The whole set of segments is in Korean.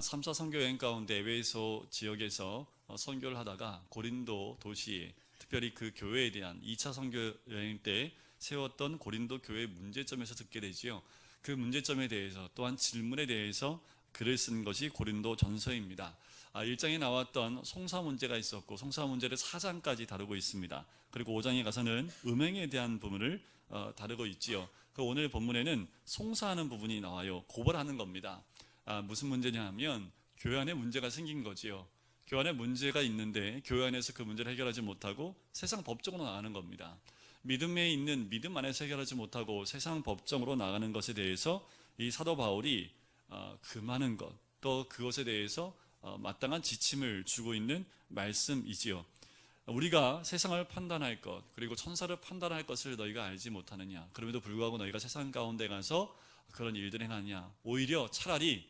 3차 선교 여행 가운데 에베소 지역에서 선교를 하다가 고린도 도시에 특별히 그 교회에 대한 2차 선교 여행 때 세웠던 고린도 교회 문제점에서 듣게 되지요. 그 문제점에 대해서 또한 질문에 대해서 글을 쓴 것이 고린도 전서입니다. 1장에 나왔던 송사 문제가 있었고 송사 문제를 4장까지 다루고 있습니다. 그리고 5장에 가서는 음행에 대한 부분을 다루고 있지요. 그 오늘 본문에는 송사하는 부분이 나와요. 고발하는 겁니다. 무슨 문제냐 하면 교회 안에 문제가 생긴 거지요. 교회 안에 문제가 있는데 교회 안에서 그 문제를 해결하지 못하고 세상 법정으로 나가는 겁니다. 믿음에 있는 믿음 안에서 해결하지 못하고 세상 법정으로 나가는 것에 대해서 이 사도 바울이 그 많은 것, 또 그것에 대해서 마땅한 지침을 주고 있는 말씀이지요. 우리가 세상을 판단할 것, 그리고 천사를 판단할 것을 너희가 알지 못하느냐. 그럼에도 불구하고 너희가 세상 가운데 가서 그런 일들을 행하느냐. 오히려 차라리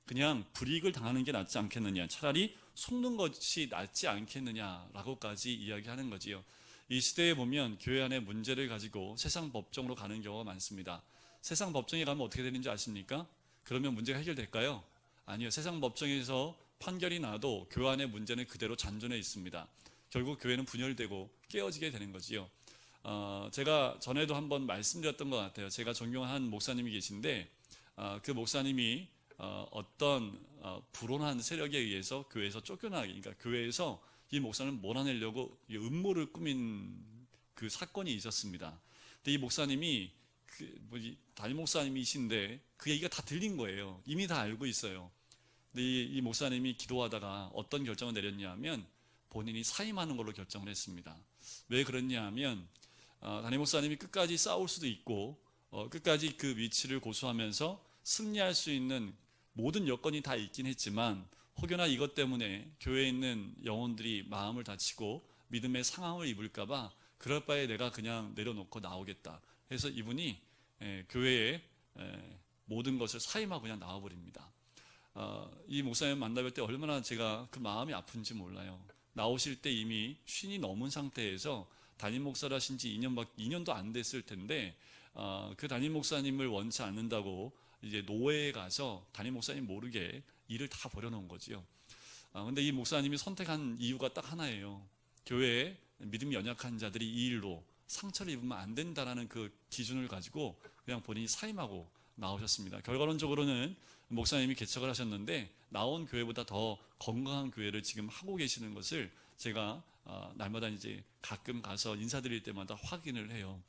그냥 불이익을 당하는 게 낫지 않겠느냐, 차라리 속는 것이 낫지 않겠느냐라고까지 이야기하는 거지요. 이 시대에 보면 교회 안에 문제를 가지고 세상 법정으로 가는 경우가 많습니다. 세상 법정에 가면 어떻게 되는지 아십니까? 그러면 문제가 해결될까요? 아니요. 세상 법정에서 판결이 나도 교회 안의 문제는 그대로 잔존해 있습니다. 결국 교회는 분열되고 깨어지게 되는 거지요. 제가 전에도 한번 말씀드렸던 것 같아요. 제가 존경하는 목사님이 계신데 그 목사님이 어떤 불온한 세력에 의해서 교회에서 쫓겨나기, 그러니까 교회에서 이 목사를 몰아내려고 음모를 꾸민 그 사건이 있었습니다. 근데 이 목사님이 담임 목사님이신데 그 얘기가 다 들린 거예요. 이미 다 알고 있어요. 근데 이 목사님이 기도하다가 어떤 결정을 내렸냐면 본인이 사임하는 걸로 결정을 했습니다. 왜 그랬냐 하면 담임 목사님이 끝까지 싸울 수도 있고 끝까지 그 위치를 고수하면서 승리할 수 있는 모든 여건이 다 있긴 했지만 혹여나 이것 때문에 교회에 있는 영혼들이 마음을 다치고 믿음의 상황을 입을까 봐 그럴 바에 내가 그냥 내려놓고 나오겠다 해서 이분이 교회에 모든 것을 사임하고 그냥 나와버립니다. 이 목사님 만나뵐 때 얼마나 제가 그 마음이 아픈지 몰라요. 나오실 때 이미 쉰이 넘은 상태에서 담임 목사를 하신 지 2년도 안 됐을 텐데 그 담임 목사님을 원치 않는다고 이제 노회에 가서 담임 목사님 모르게 일을 다 버려놓은 거지요. 근데 이 목사님이 선택한 이유가 딱 하나예요. 교회에 믿음이 연약한 자들이 이 일로 상처를 입으면 안 된다라는 그 기준을 가지고 그냥 본인이 사임하고 나오셨습니다. 결과론적으로는 목사님이 개척을 하셨는데 나온 교회보다 더 건강한 교회를 지금 하고 계시는 것을 제가 날마다 이제 가끔 가서 인사드릴 때마다 확인을 해요.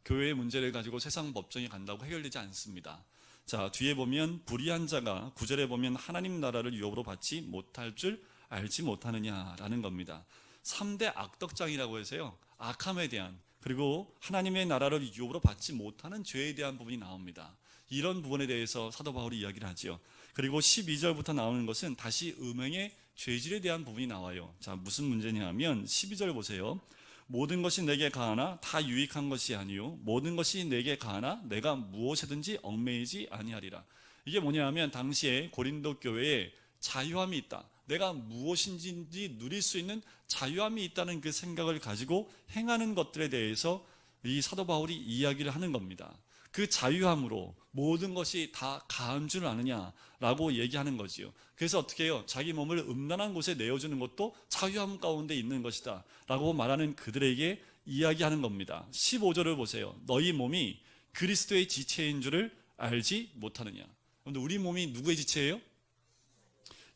교회의 문제를 가지고 세상 법정에 간다고 해결되지 않습니다. 자, 뒤에 보면 불의한 자가 9절에 보면 하나님 나라를 유업으로 받지 못할 줄 알지 못하느냐라는 겁니다. 3대 악덕장이라고 해서요. 악함에 대한, 그리고 하나님의 나라를 유업으로 받지 못하는 죄에 대한 부분이 나옵니다. 이런 부분에 대해서 사도 바울이 이야기를 하죠. 그리고 12절부터 나오는 것은 다시 음행의 죄질에 대한 부분이 나와요. 자, 무슨 문제냐 하면 12절 보세요. 모든 것이 내게 가하나 다 유익한 것이 아니요 모든 것이 내게 가하나 내가 무엇이든지 얽매이지 아니하리라. 이게 뭐냐 하면 당시에 고린도 교회에 자유함이 있다, 내가 무엇인지 누릴 수 있는 자유함이 있다는 그 생각을 가지고 행하는 것들에 대해서 이 사도 바울이 이야기를 하는 겁니다. 그 자유함으로 모든 것이 다 가한 줄 아느냐라고 얘기하는 거지요. 그래서 어떻게 해요? 자기 몸을 음란한 곳에 내어주는 것도 자유함 가운데 있는 것이다 라고 말하는 그들에게 이야기하는 겁니다. 15절을 보세요. 너희 몸이 그리스도의 지체인 줄을 알지 못하느냐. 그런데 우리 몸이 누구의 지체예요?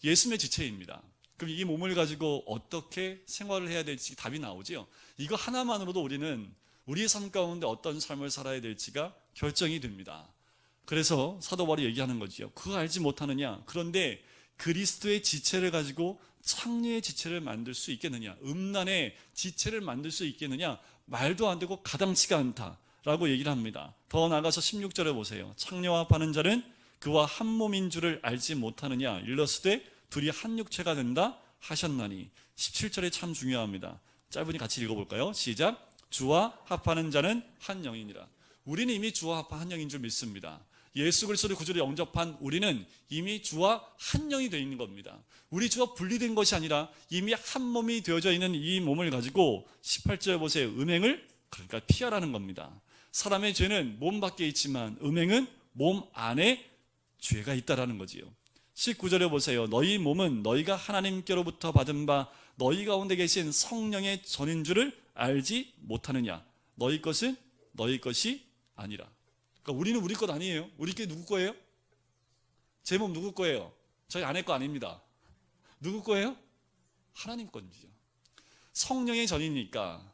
예수님의 지체입니다. 그럼 이 몸을 가지고 어떻게 생활을 해야 될지 답이 나오지요. 이거 하나만으로도 우리는 우리의 삶 가운데 어떤 삶을 살아야 될지가 결정이 됩니다. 그래서 사도 바울이 얘기하는 거죠. 그거 알지 못하느냐. 그런데 그리스도의 지체를 가지고 창녀의 지체를 만들 수 있겠느냐, 음란의 지체를 만들 수 있겠느냐, 말도 안 되고 가당치가 않다라고 얘기를 합니다. 더 나아가서 16절에 보세요. 창녀와 합하는 자는 그와 한 몸인 줄을 알지 못하느냐, 일러스되 둘이 한 육체가 된다 하셨나니. 17절에 참 중요합니다. 짧으니 같이 읽어볼까요? 시작. 주와 합하는 자는 한 영이니라. 우리는 이미 주와 합한 한 영인 줄 믿습니다. 예수 그리스도를 구주로 영접한 우리는 이미 주와 한 영이 되어 있는 겁니다. 우리 주와 분리된 것이 아니라 이미 한 몸이 되어져 있는 이 몸을 가지고 18절 보세요. 음행을 그러니까 피하라는 겁니다. 사람의 죄는 몸 밖에 있지만 음행은 몸 안에 죄가 있다라는 거지요. 19절에 보세요. 너희 몸은 너희가 하나님께로부터 받은 바 너희 가운데 계신 성령의 전인 줄을 알지 못하느냐. 너희 것은 너희 것이 아니라. 그러니까 우리는 우리 것 아니에요. 우리 게 누구 거예요? 제 몸 누구 거예요? 저희 아내 거 아닙니다. 누구 거예요? 하나님 거죠. 성령의 전이니까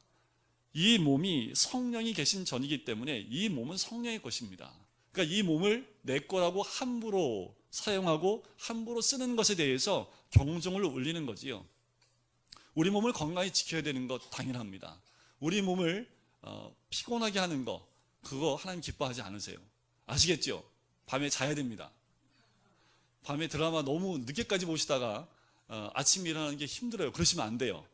이 몸이 성령이 계신 전이기 때문에 이 몸은 성령의 것입니다. 그러니까 이 몸을 내 거라고 함부로 사용하고 함부로 쓰는 것에 대해서 경종을 울리는 거지요. 우리 몸을 건강히 지켜야 되는 것 당연합니다. 우리 몸을 피곤하게 하는 거 그거 하나님 기뻐하지 않으세요. 아시겠죠? 밤에 자야 됩니다. 밤에 드라마 너무 늦게까지 보시다가 아침에 일어나는 게 힘들어요. 그러시면 안 돼요.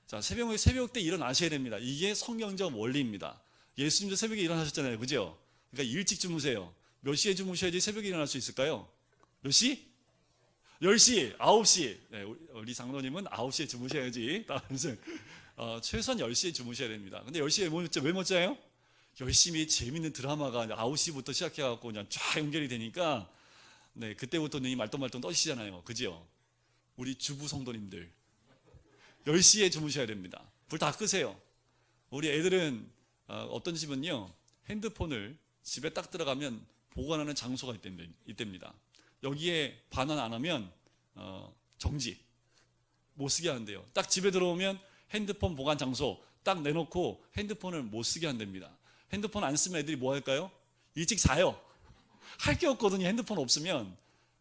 자, 새벽 때 일어나셔야 됩니다. 이게 성경적 원리입니다. 예수님도 새벽에 일어나셨잖아요. 그죠? 그러니까 일찍 주무세요. 몇 시에 주무셔야지 새벽에 일어날 수 있을까요? 몇 시? 10시, 9시. 네, 우리 장로님은 9시에 주무셔야지. 최소한 10시에 주무셔야 됩니다. 근데 10시에 왜 못 자요? 열심히 재밌는 드라마가 9시부터 시작해갖고 그냥 쫙 연결이 되니까 네, 그때부터 눈이 말똥말똥 떠시잖아요. 그죠? 우리 주부 성도님들 10시에 주무셔야 됩니다. 불 다 끄세요. 우리 애들은 어떤 집은요 핸드폰을 집에 딱 들어가면 보관하는 장소가 있답니다. 여기에 반환 안 하면 정지, 못 쓰게 한대요. 딱 집에 들어오면 핸드폰 보관 장소 딱 내놓고 핸드폰을 못 쓰게 한답니다. 핸드폰 안 쓰면 애들이 뭐 할까요? 일찍 자요. 할 게 없거든요. 핸드폰 없으면.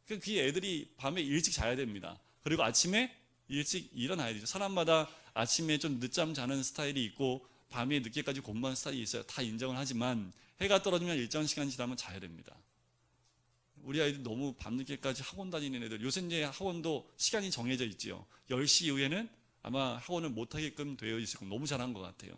그 애들이 밤에 일찍 자야 됩니다. 그리고 아침에 일찍 일어나야 되죠. 사람마다 아침에 좀 늦잠 자는 스타일이 있고 밤에 늦게까지 공부하는 스타일이 있어요. 다 인정을 하지만 해가 떨어지면 일정 시간 지나면 자야 됩니다. 우리 아이들 너무 밤늦게까지 학원 다니는 애들, 요새 이제 학원도 시간이 정해져 있지요. 10시 이후에는 아마 학원을 못하게끔 되어 있을 겁니다. 너무 잘한 것 같아요.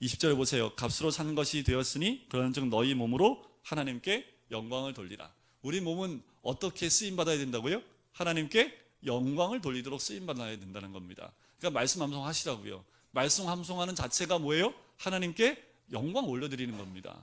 20절 보세요. 값으로 산 것이 되었으니 그런즉 너희 몸으로 하나님께 영광을 돌리라. 우리 몸은 어떻게 쓰임받아야 된다고요? 하나님께 영광을 돌리도록 쓰임받아야 된다는 겁니다. 그러니까 말씀 함송하시라고요. 말씀 함송하는 자체가 뭐예요? 하나님께 영광 올려드리는 겁니다.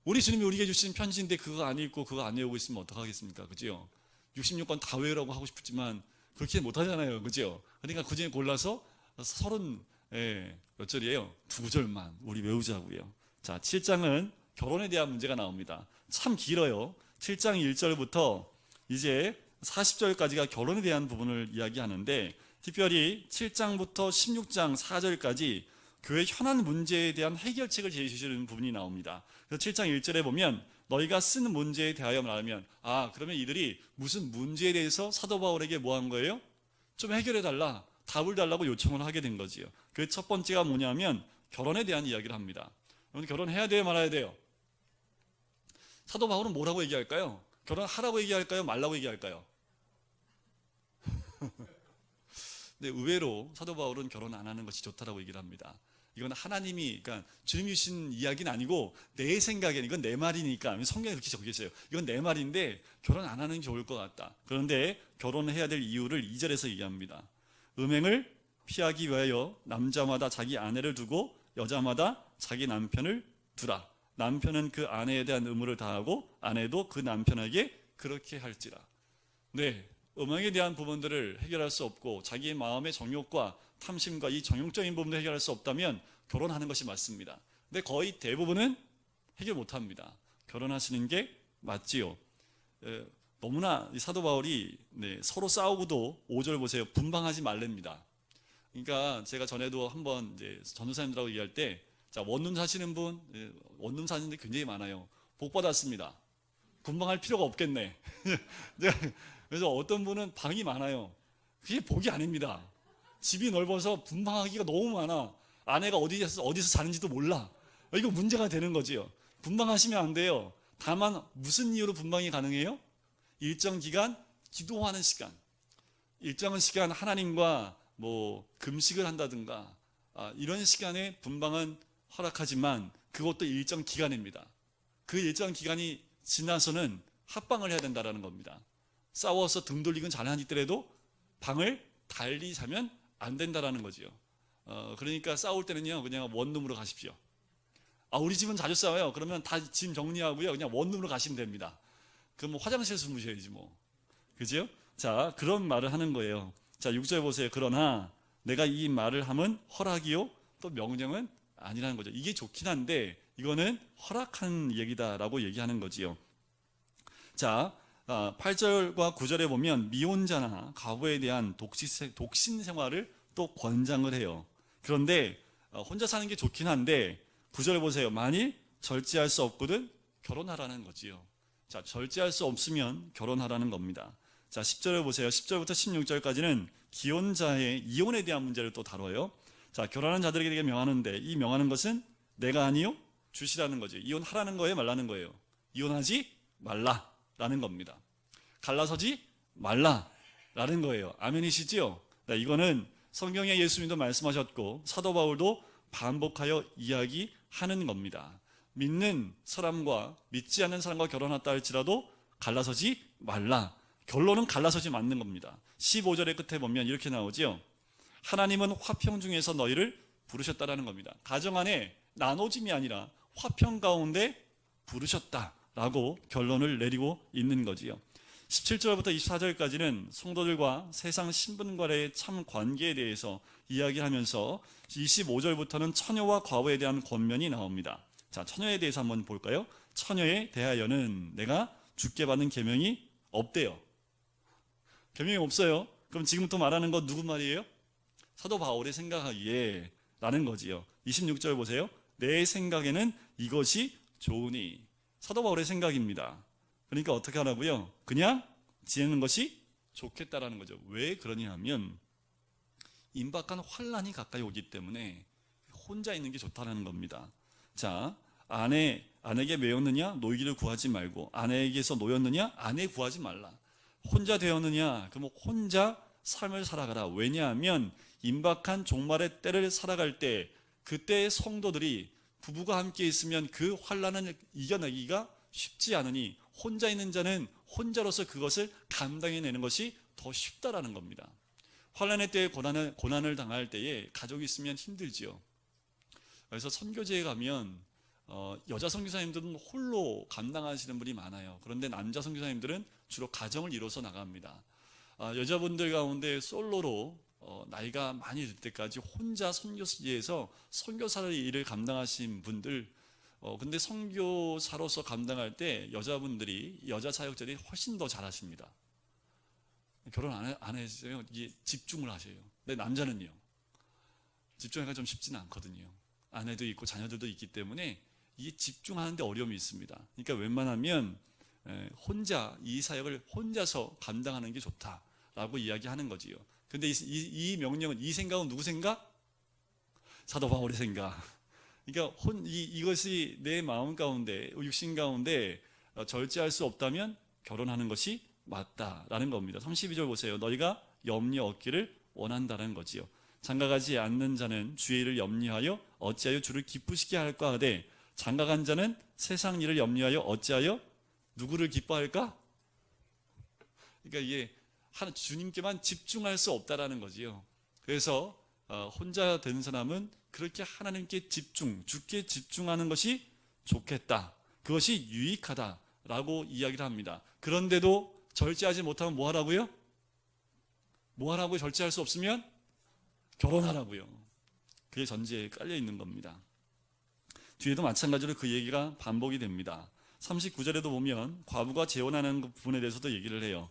우리 주님이 우리에게 주신 편지인데 그거 안 읽고 그거 안 외우고 있으면 어떡하겠습니까? 그죠? 66권 다 외우라고 하고 싶지만 그렇게 못하잖아요. 그죠? 그러니까 그 중에 골라서 30몇 절이에요? 2절만 우리 외우자고요. 자, 7장은 결혼에 대한 문제가 나옵니다. 참 길어요. 7장 1절부터 이제 40절까지가 결혼에 대한 부분을 이야기하는데 특별히 7장부터 16장 4절까지 교회 현안 문제에 대한 해결책을 제시해주는 부분이 나옵니다. 그래서 7장 1절에 보면 너희가 쓰는 문제에 대하여 말하면 그러면 이들이 무슨 문제에 대해서 사도 바울에게 뭐 한 거예요? 좀 해결해달라, 답을 달라고 요청을 하게 된 거지요. 그 첫 번째가 뭐냐면 결혼에 대한 이야기를 합니다. 여러분 결혼해야 돼요, 말아야 돼요? 사도 바울은 뭐라고 얘기할까요? 결혼하라고 얘기할까요? 말라고 얘기할까요? 근데 의외로 사도 바울은 결혼 안 하는 것이 좋다라고 얘기를 합니다. 이건 하나님이, 그러니까 주님이 주신 이야기는 아니고 내 생각에는 이건 내 말이니까 성경에 그렇게 적혀 있어요. 이건 내 말인데 결혼 안 하는 게 좋을 것 같다. 그런데 결혼을 해야 될 이유를 2절에서 얘기합니다. 음행을 피하기 위하여 남자마다 자기 아내를 두고 여자마다 자기 남편을 두라. 남편은 그 아내에 대한 의무를 다하고 아내도 그 남편에게 그렇게 할지라. 네, 음행에 대한 부분들을 해결할 수 없고 자기의 마음의 정욕과 탐심과 이 정욕적인 부분도 해결할 수 없다면 결혼하는 것이 맞습니다. 근데 거의 대부분은 해결 못합니다. 결혼하시는 게 맞지요. 너무나 사도 바울이 서로 싸우고도 5절 보세요. 분방하지 말랍니다. 그러니까 제가 전에도 한번 이제 전도사님들하고 얘기할 때 원룸 사시는 분, 원룸 사시는 데 굉장히 많아요. 복 받았습니다. 분방할 필요가 없겠네. 그래서 어떤 분은 방이 많아요. 그게 복이 아닙니다. 집이 넓어서 분방하기가 너무 많아. 아내가 어디서 자는지도 몰라. 이거 문제가 되는 거지요. 분방하시면 안 돼요. 다만 무슨 이유로 분방이 가능해요? 일정 기간 기도하는 시간, 일정한 시간 하나님과 금식을 한다든가 이런 시간에 분방은 허락하지만 그것도 일정 기간입니다. 그 일정 기간이 지나서는 합방을 해야 된다는 겁니다. 싸워서 등 돌리건 잘하더라도 방을 달리 자면 안 된다라는 거지요. 그러니까 싸울 때는요 그냥 원룸으로 가십시오. 우리 집은 자주 싸워요. 그러면 다 짐 정리하고요 그냥 원룸으로 가시면 됩니다. 그럼 화장실 숨으셔야지 뭐. 그죠? 자, 그런 말을 하는 거예요. 자, 6절 보세요. 그러나 내가 이 말을 함은 허락이요 또 명령은 아니라는 거죠. 이게 좋긴 한데 이거는 허락한 얘기다라고 얘기하는 거지요. 자, 8절과 9절에 보면 미혼자나 과부에 대한 독신 생활을 또 권장을 해요. 그런데 혼자 사는 게 좋긴 한데 9절 보세요. 만일 절제할 수 없거든 결혼하라는 거지요. 자, 절제할 수 없으면 결혼하라는 겁니다. 자, 10절을 보세요. 10절부터 16절까지는 기혼자의 이혼에 대한 문제를 또 다뤄요. 자, 결혼한 자들에게 명하는데 이 명하는 것은 내가 아니요 주시라는 거죠. 이혼하라는 거예요, 말라는 거예요. 이혼하지 말라라는 겁니다. 갈라서지 말라라는 거예요. 아멘이시지요? 네, 이거는 성경에 예수님도 말씀하셨고 사도 바울도 반복하여 이야기하는 겁니다. 믿는 사람과 믿지 않는 사람과 결혼했다 할지라도 갈라서지 말라. 결론은 갈라서지 맞는 겁니다. 15절의 끝에 보면 이렇게 나오죠. 하나님은 화평 중에서 너희를 부르셨다라는 겁니다. 가정 안에 나눠짐이 아니라 화평 가운데 부르셨다라고 결론을 내리고 있는 거지요. 17절부터 24절까지는 성도들과 세상 신분과의 참 관계에 대해서 이야기하면서 25절부터는 처녀와 과부에 대한 권면이 나옵니다. 자, 처녀에 대해서 한번 볼까요? 처녀에 대하여는 내가 주께 받는 계명이 없대요. 계명이 없어요. 그럼 지금부터 말하는 거 누구 말이에요? 사도 바울의 생각하기에 라는 거지요. 26절 보세요. 내 생각에는 이것이 좋으니. 사도 바울의 생각입니다. 그러니까 어떻게 하라고요? 그냥 지내는 것이 좋겠다라는 거죠. 왜 그러냐 하면 임박한 환란이 가까이 오기 때문에 혼자 있는 게 좋다는 겁니다. 자, 아내에게 매였느냐? 노이기를 구하지 말고, 아내에게서 노였느냐? 아내 구하지 말라. 혼자 되었느냐? 그럼 혼자 삶을 살아가라. 왜냐하면 임박한 종말의 때를 살아갈 때 그때 성도들이 부부가 함께 있으면 그 환란을 이겨내기가 쉽지 않으니 혼자 있는 자는 혼자로서 그것을 감당해내는 것이 더 쉽다라는 겁니다. 환란의 때에 고난을 당할 때에 가족이 있으면 힘들지요. 그래서 선교제에 가면 여자 선교사님들은 홀로 감당하시는 분이 많아요. 그런데 남자 선교사님들은 주로 가정을 이뤄서 나갑니다. 여자분들 가운데 솔로로 나이가 많이 들 때까지 혼자 선교지에서 선교사의 일을 감당하신 분들, 근데 선교사로서 감당할 때 여자 사역자들이 훨씬 더 잘하십니다. 결혼 안 했어요. 이게 집중을 하셔요. 근데 남자는요, 집중하기가 좀 쉽지는 않거든요. 아내도 있고 자녀들도 있기 때문에 이게 집중하는데 어려움이 있습니다. 그러니까 웬만하면 혼자 이 사역을 혼자서 감당하는 게 좋다라고 이야기하는 거지요. 근데 이 명령은, 이 생각은 누구 생각? 사도 바울의 생각. 그러니까 이것이 내 마음 가운데, 육신 가운데 절제할 수 없다면 결혼하는 것이 맞다라는 겁니다. 32절 보세요. 너희가 염려 얻기를 원한다는 거지요. 장가가지 않는 자는 주의 일을 염려하여 어찌하여 주를 기쁘시게 할까 하되, 장가간 자는 세상 일을 염려하여 어찌하여 누구를 기뻐할까? 그러니까 이게 주님께만 집중할 수 없다라는 거지요. 그래서 혼자 된 사람은 그렇게 하나님께 주께 집중하는 것이 좋겠다. 그것이 유익하다라고 이야기를 합니다. 그런데도 절제하지 못하면 뭐 하라고요? 뭐 하라고요? 절제할 수 없으면 결혼하라고요. 그게 전제에 깔려 있는 겁니다. 뒤에도 마찬가지로 그 얘기가 반복이 됩니다. 39절에도 보면 과부가 재혼하는 부분에 대해서도 얘기를 해요.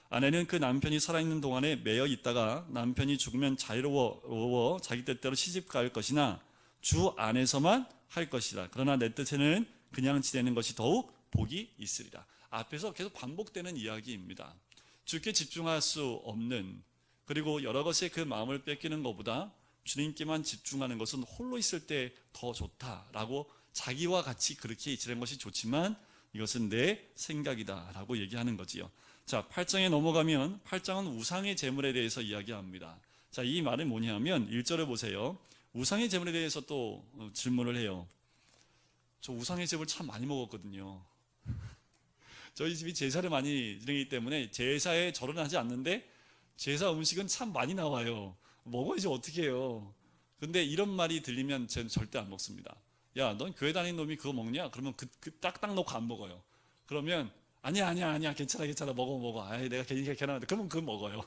아내는 그 남편이 살아있는 동안에 매여 있다가 남편이 죽으면 자유로워 자기 뜻대로 시집갈 것이나 주 안에서만 할 것이다. 그러나 내 뜻에는 그냥 지내는 것이 더욱 복이 있으리라. 앞에서 계속 반복되는 이야기입니다. 주께 집중할 수 없는, 그리고 여러 것에 그 마음을 뺏기는 것보다 주님께만 집중하는 것은 홀로 있을 때 더 좋다라고, 자기와 같이 그렇게 지내는 것이 좋지만 이것은 내 생각이다라고 얘기하는 거지요. 자, 8장에 넘어가면 8장은 우상의 제물에 대해서 이야기합니다. 자, 이 말은 뭐냐면 1절을 보세요. 우상의 제물에 대해서 또 질문을 해요. 저 우상의 제물 참 많이 먹었거든요. 저희 집이 제사를 많이 지내기 때문에 제사에 절은 하지 않는데 제사 음식은 참 많이 나와요. 먹어야지 어떻게 해요. 근데 이런 말이 들리면 저는 절대 안 먹습니다. 야, 넌 교회 다니는 놈이 그거 먹냐? 그러면 딱딱 놓고 안 먹어요. 그러면 아니야, 괜찮아, 먹어. 아이, 내가 괜히 그렇게 해놨는데, 그러면 그거 먹어요.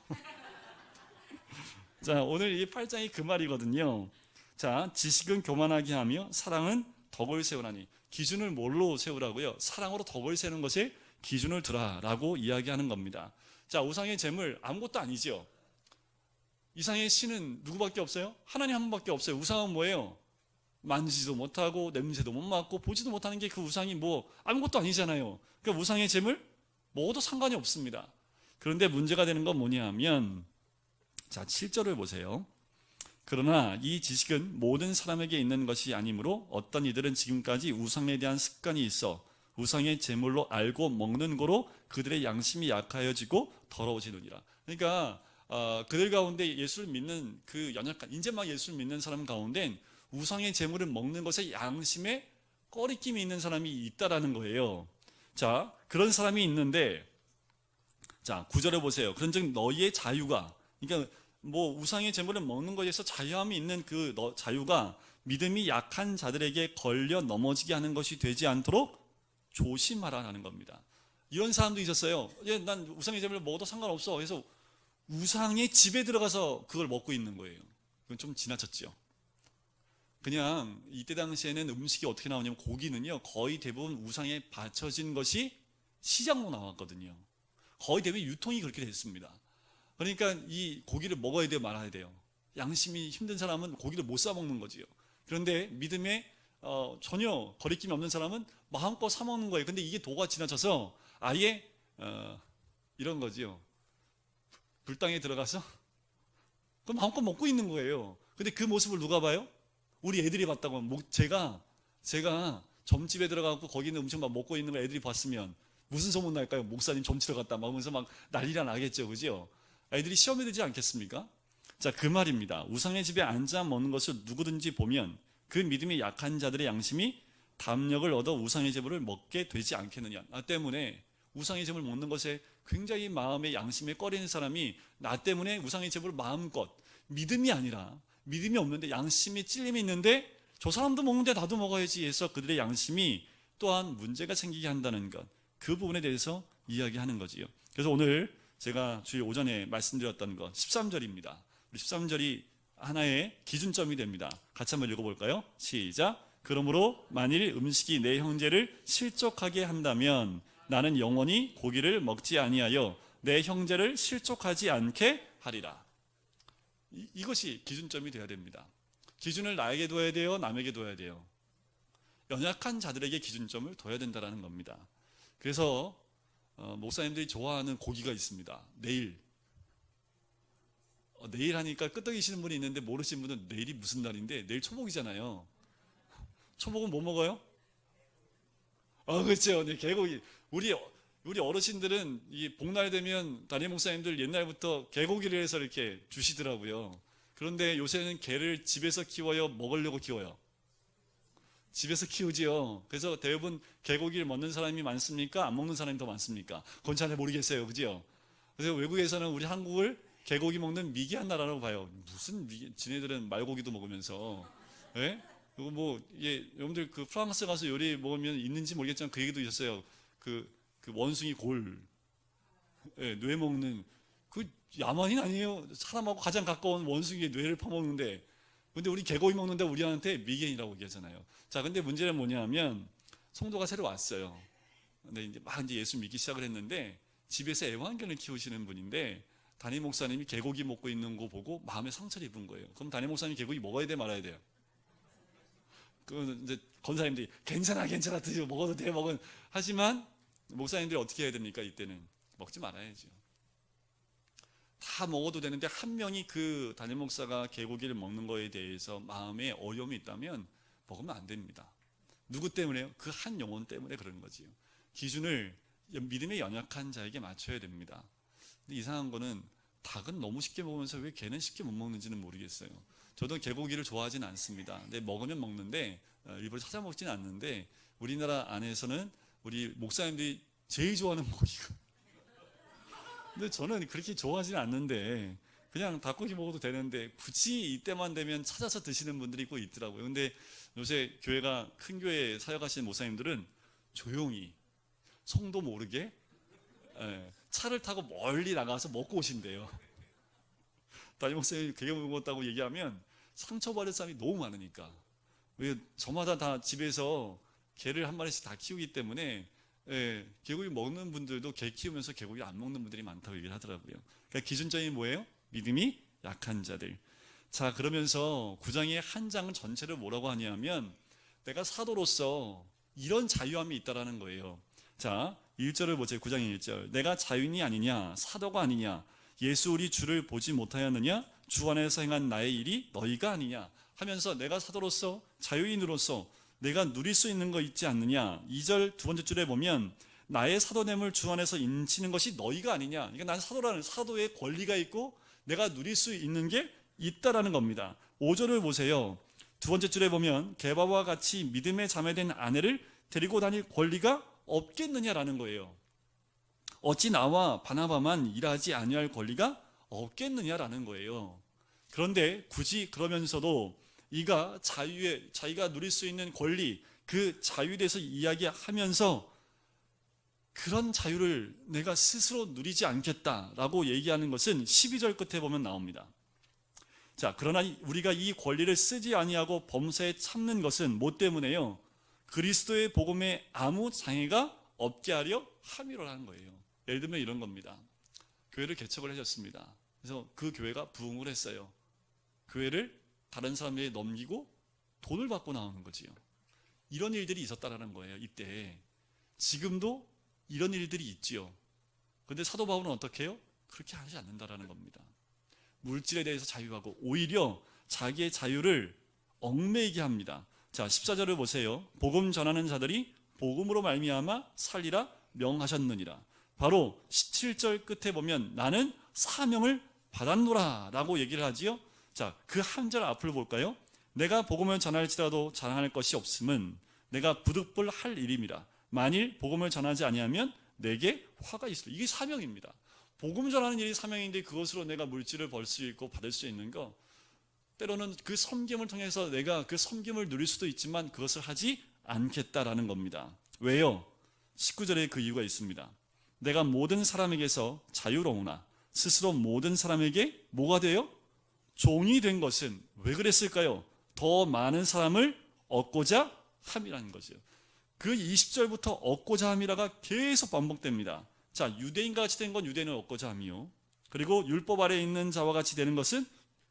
자, 오늘 이 8장이 그 말이거든요. 자, 지식은 교만하게 하며 사랑은 덕을 세우나니. 기준을 뭘로 세우라고요? 사랑으로 덕을 세우는 것에 기준을 두라라고 이야기하는 겁니다. 자, 우상의 제물 아무것도 아니죠. 이상의 신은 누구밖에 없어요? 하나님 한 분밖에 없어요. 우상은 뭐예요? 만지지도 못하고 냄새도 못 맡고 보지도 못하는 게 그 우상이 뭐 아무것도 아니잖아요. 그러니까 우상의 제물 먹어도 상관이 없습니다. 그런데 문제가 되는 건 뭐냐 하면, 자, 7절을 보세요. 그러나 이 지식은 모든 사람에게 있는 것이 아니므로 어떤 이들은 지금까지 우상에 대한 습관이 있어 우상의 제물로 알고 먹는 거로 그들의 양심이 약하여지고 더러워지느니라. 그러니까 그들 가운데 예수를 믿는 그 연약한, 이제 막 예수를 믿는 사람 가운데 우상의 제물을 먹는 것에 양심에 꺼리낌이 있는 사람이 있다라는 거예요. 자, 그런 사람이 있는데, 자, 9절에 보세요. 그런즉 너희의 자유가, 그러니까 뭐 우상의 제물을 먹는 것에서 자유함이 있는 그 자유가 믿음이 약한 자들에게 걸려 넘어지게 하는 것이 되지 않도록 조심하라는 겁니다. 이런 사람도 있었어요. 난 우상의 제물을 먹어도 상관없어. 그래서 우상의 집에 들어가서 그걸 먹고 있는 거예요. 그건 좀 지나쳤죠. 그냥 이때 당시에는 음식이 어떻게 나오냐면, 고기는요 거의 대부분 우상에 바쳐진 것이 시장으로 나왔거든요. 거의 대부분 유통이 그렇게 됐습니다. 그러니까 이 고기를 먹어야 돼요, 말아야 돼요? 양심이 힘든 사람은 고기를 못 사 먹는 거지요. 그런데 믿음에 전혀 거리낌이 없는 사람은 마음껏 사 먹는 거예요. 근데 이게 도가 지나쳐서 아예 이런 거지요. 불당에 들어가서 그럼 마음껏 먹고 있는 거예요. 근데 그 모습을 누가 봐요? 우리 애들이 봤다고 하면, 제가 점집에 들어가고 거기 있는 음식 막 먹고 있는 거 애들이 봤으면 무슨 소문 날까요? 목사님 점치러 갔다 막 하면서 막 난리가 나겠죠, 그죠? 애들이 시험에 들지 않겠습니까? 자, 그 말입니다. 우상의 집에 앉아 먹는 것을 누구든지 보면 그 믿음이 약한 자들의 양심이 담력을 얻어 우상의 제물을 먹게 되지 않겠느냐. 나 때문에 우상의 제물을 먹는 것에 굉장히 마음의 양심에 꺼리는 사람이 나 때문에 우상의 제물을 마음껏, 믿음이 아니라, 믿음이 없는데 양심이 찔림이 있는데 저 사람도 먹는데 나도 먹어야지 해서 그들의 양심이 또한 문제가 생기게 한다는 것, 그 부분에 대해서 이야기하는 거지요. 그래서 오늘 제가 주일 오전에 말씀드렸던 것 13절입니다. 13절이 하나의 기준점이 됩니다. 같이 한번 읽어볼까요? 시작. 그러므로 만일 음식이 내 형제를 실족하게 한다면 나는 영원히 고기를 먹지 아니하여 내 형제를 실족하지 않게 하리라. 이것이 기준점이 되어야 됩니다. 기준을 나에게 둬야 돼요? 남에게 둬야 돼요? 연약한 자들에게 기준점을 둬야 된다는 겁니다. 그래서 목사님들이 좋아하는 고기가 있습니다. 내일 하니까 끄떡이시는 분이 있는데 모르시는 분은 내일이 무슨 날인데, 내일 초복이잖아요. 초복은 뭐 먹어요? 그렇죠. 네, 개고기. 우리 어르신들은 이 복날 되면 담임 목사님들 옛날부터 개고기를 해서 이렇게 주시더라고요. 그런데 요새는 개를 집에서 키워요? 먹으려고 키워요? 집에서 키우지요. 그래서 대부분 개고기를 먹는 사람이 많습니까? 안 먹는 사람이 더 많습니까? 그건 잘 모르겠어요. 그죠? 그래서 외국에서는 우리 한국을 개고기 먹는 미개한 나라라고 봐요. 무슨 지네들은 말고기도 먹으면서. 예? 그리고 뭐, 여러분들 그 프랑스 가서 요리 먹으면 있는지 모르겠지만 그 얘기도 있었어요. 그 원숭이 골, 뇌 먹는, 그 야만인 아니에요? 사람하고 가장 가까운 원숭이의 뇌를 퍼먹는데, 근데 우리 개고기 먹는데 우리한테 미개인이라고 얘기하잖아요. 자, 근데 문제는 뭐냐면 성도가 새로 왔어요. 근데 이제 막 예수 믿기 시작을 했는데 집에서 애완견을 키우시는 분인데 담임 목사님이 개고기 먹고 있는 거 보고 마음에 상처를 입은 거예요. 그럼 담임 목사님이 개고기 먹어야 돼, 말아야 돼요? 그 이제 권사님들이 괜찮아 드시고 먹어도 돼, 하지만 목사님들이 어떻게 해야 됩니까? 이때는 먹지 말아야죠. 다 먹어도 되는데 한 명이 그 담임 목사가 개고기를 먹는 거에 대해서 마음에 어려움이 있다면 먹으면 안 됩니다. 누구 때문에요? 그 한 영혼 때문에 그런 거지요. 기준을 믿음에 연약한 자에게 맞춰야 됩니다. 근데 이상한 거는 닭은 너무 쉽게 먹으면서 왜 개는 쉽게 못 먹는지는 모르겠어요. 저도 개고기를 좋아하진 않습니다. 근데 먹으면 먹는데 일부러 찾아 먹지는 않는데, 우리나라 안에서는 우리 목사님들이 제일 좋아하는 고기가, 근데 저는 그렇게 좋아하지는 않는데 그냥 닭고기 먹어도 되는데 굳이 이때만 되면 찾아서 드시는 분들이 꼭 있더라고요. 근데 요새 교회가 큰 교회 사역하시는 목사님들은 조용히 성도 모르게 차를 타고 멀리 나가서 먹고 오신대요. 담임 목사님이 게 먹었다고 얘기하면 상처받을 사람이 너무 많으니까. 왜 저마다 다 집에서 개를 한 마리씩 다 키우기 때문에 개고기 먹는 분들도 개 키우면서 개고기 안 먹는 분들이 많다고 얘기를 하더라고요. 그러니까 기준점이 뭐예요? 믿음이 약한 자들. 자, 그러면서 9장의 한 장은 전체를 뭐라고 하냐면 내가 사도로서 이런 자유함이 있다라는 거예요. 자, 1절을 보세요. 9장의 1절. 내가 자유인이 아니냐, 사도가 아니냐, 예수 우리 주를 보지 못하였느냐, 주 안에서 행한 나의 일이 너희가 아니냐 하면서 내가 사도로서 자유인으로서 내가 누릴 수 있는 거 있지 않느냐. 2절 두 번째 줄에 보면 나의 사도됨을 주 안에서 인치는 것이 너희가 아니냐. 그러니까 난 사도라는 사도의 권리가 있고 내가 누릴 수 있는 게 있다라는 겁니다. 5절을 보세요. 두 번째 줄에 보면 게바와 같이 믿음에 자매된 아내를 데리고 다닐 권리가 없겠느냐라는 거예요. 어찌 나와 바나바만 일하지 아니할 권리가 없겠느냐라는 거예요. 그런데 굳이 그러면서도 이가 자기가 누릴 수 있는 권리, 그 자유에 대해서 이야기하면서 그런 자유를 내가 스스로 누리지 않겠다라고 얘기하는 것은 12절 끝에 보면 나옵니다. 자, 그러나 우리가 이 권리를 쓰지 아니하고 범사에 참는 것은 뭐 때문에요? 그리스도의 복음에 아무 장애가 없게 하려 함이라는 거예요. 예를 들면 이런 겁니다. 교회를 개척을 하셨습니다. 그래서 그 교회가 부흥을 했어요. 교회를 다른 사람에게 넘기고 돈을 받고 나오는 거지요. 이런 일들이 있었다라는 거예요. 이때 지금도 이런 일들이 있지요. 그런데 사도 바울은 어떻게 해요? 그렇게 하지 않는다라는 겁니다. 물질에 대해서 자유하고 오히려 자기의 자유를 얽매이게 합니다. 자, 14절을 보세요. 복음 전하는 자들이 복음으로 말미암아 살리라 명하셨느니라. 바로 17절 끝에 보면 나는 사명을 받았노라 라고 얘기를 하지요. 자, 그 한 절 앞을 볼까요? 내가 복음을 전할지라도 자랑할 것이 없음은 내가 부득불 할 일임이라. 만일 복음을 전하지 아니하면 내게 화가 있으리라. 이게 사명입니다. 복음 전하는 일이 사명인데 그것으로 내가 물질을 벌 수 있고 받을 수 있는 거, 때로는 그 섬김을 통해서 내가 그 섬김을 누릴 수도 있지만 그것을 하지 않겠다라는 겁니다. 왜요? 19절에 그 이유가 있습니다. 내가 모든 사람에게서 자유로우나 스스로 모든 사람에게 뭐가 돼요? 종이 된 것은 왜 그랬을까요? 더 많은 사람을 얻고자 함이라는 거죠. 그 20절부터 얻고자 함이라가 계속 반복됩니다. 자, 유대인과 같이 된 건 유대인을 얻고자 함이요. 그리고 율법 아래에 있는 자와 같이 되는 것은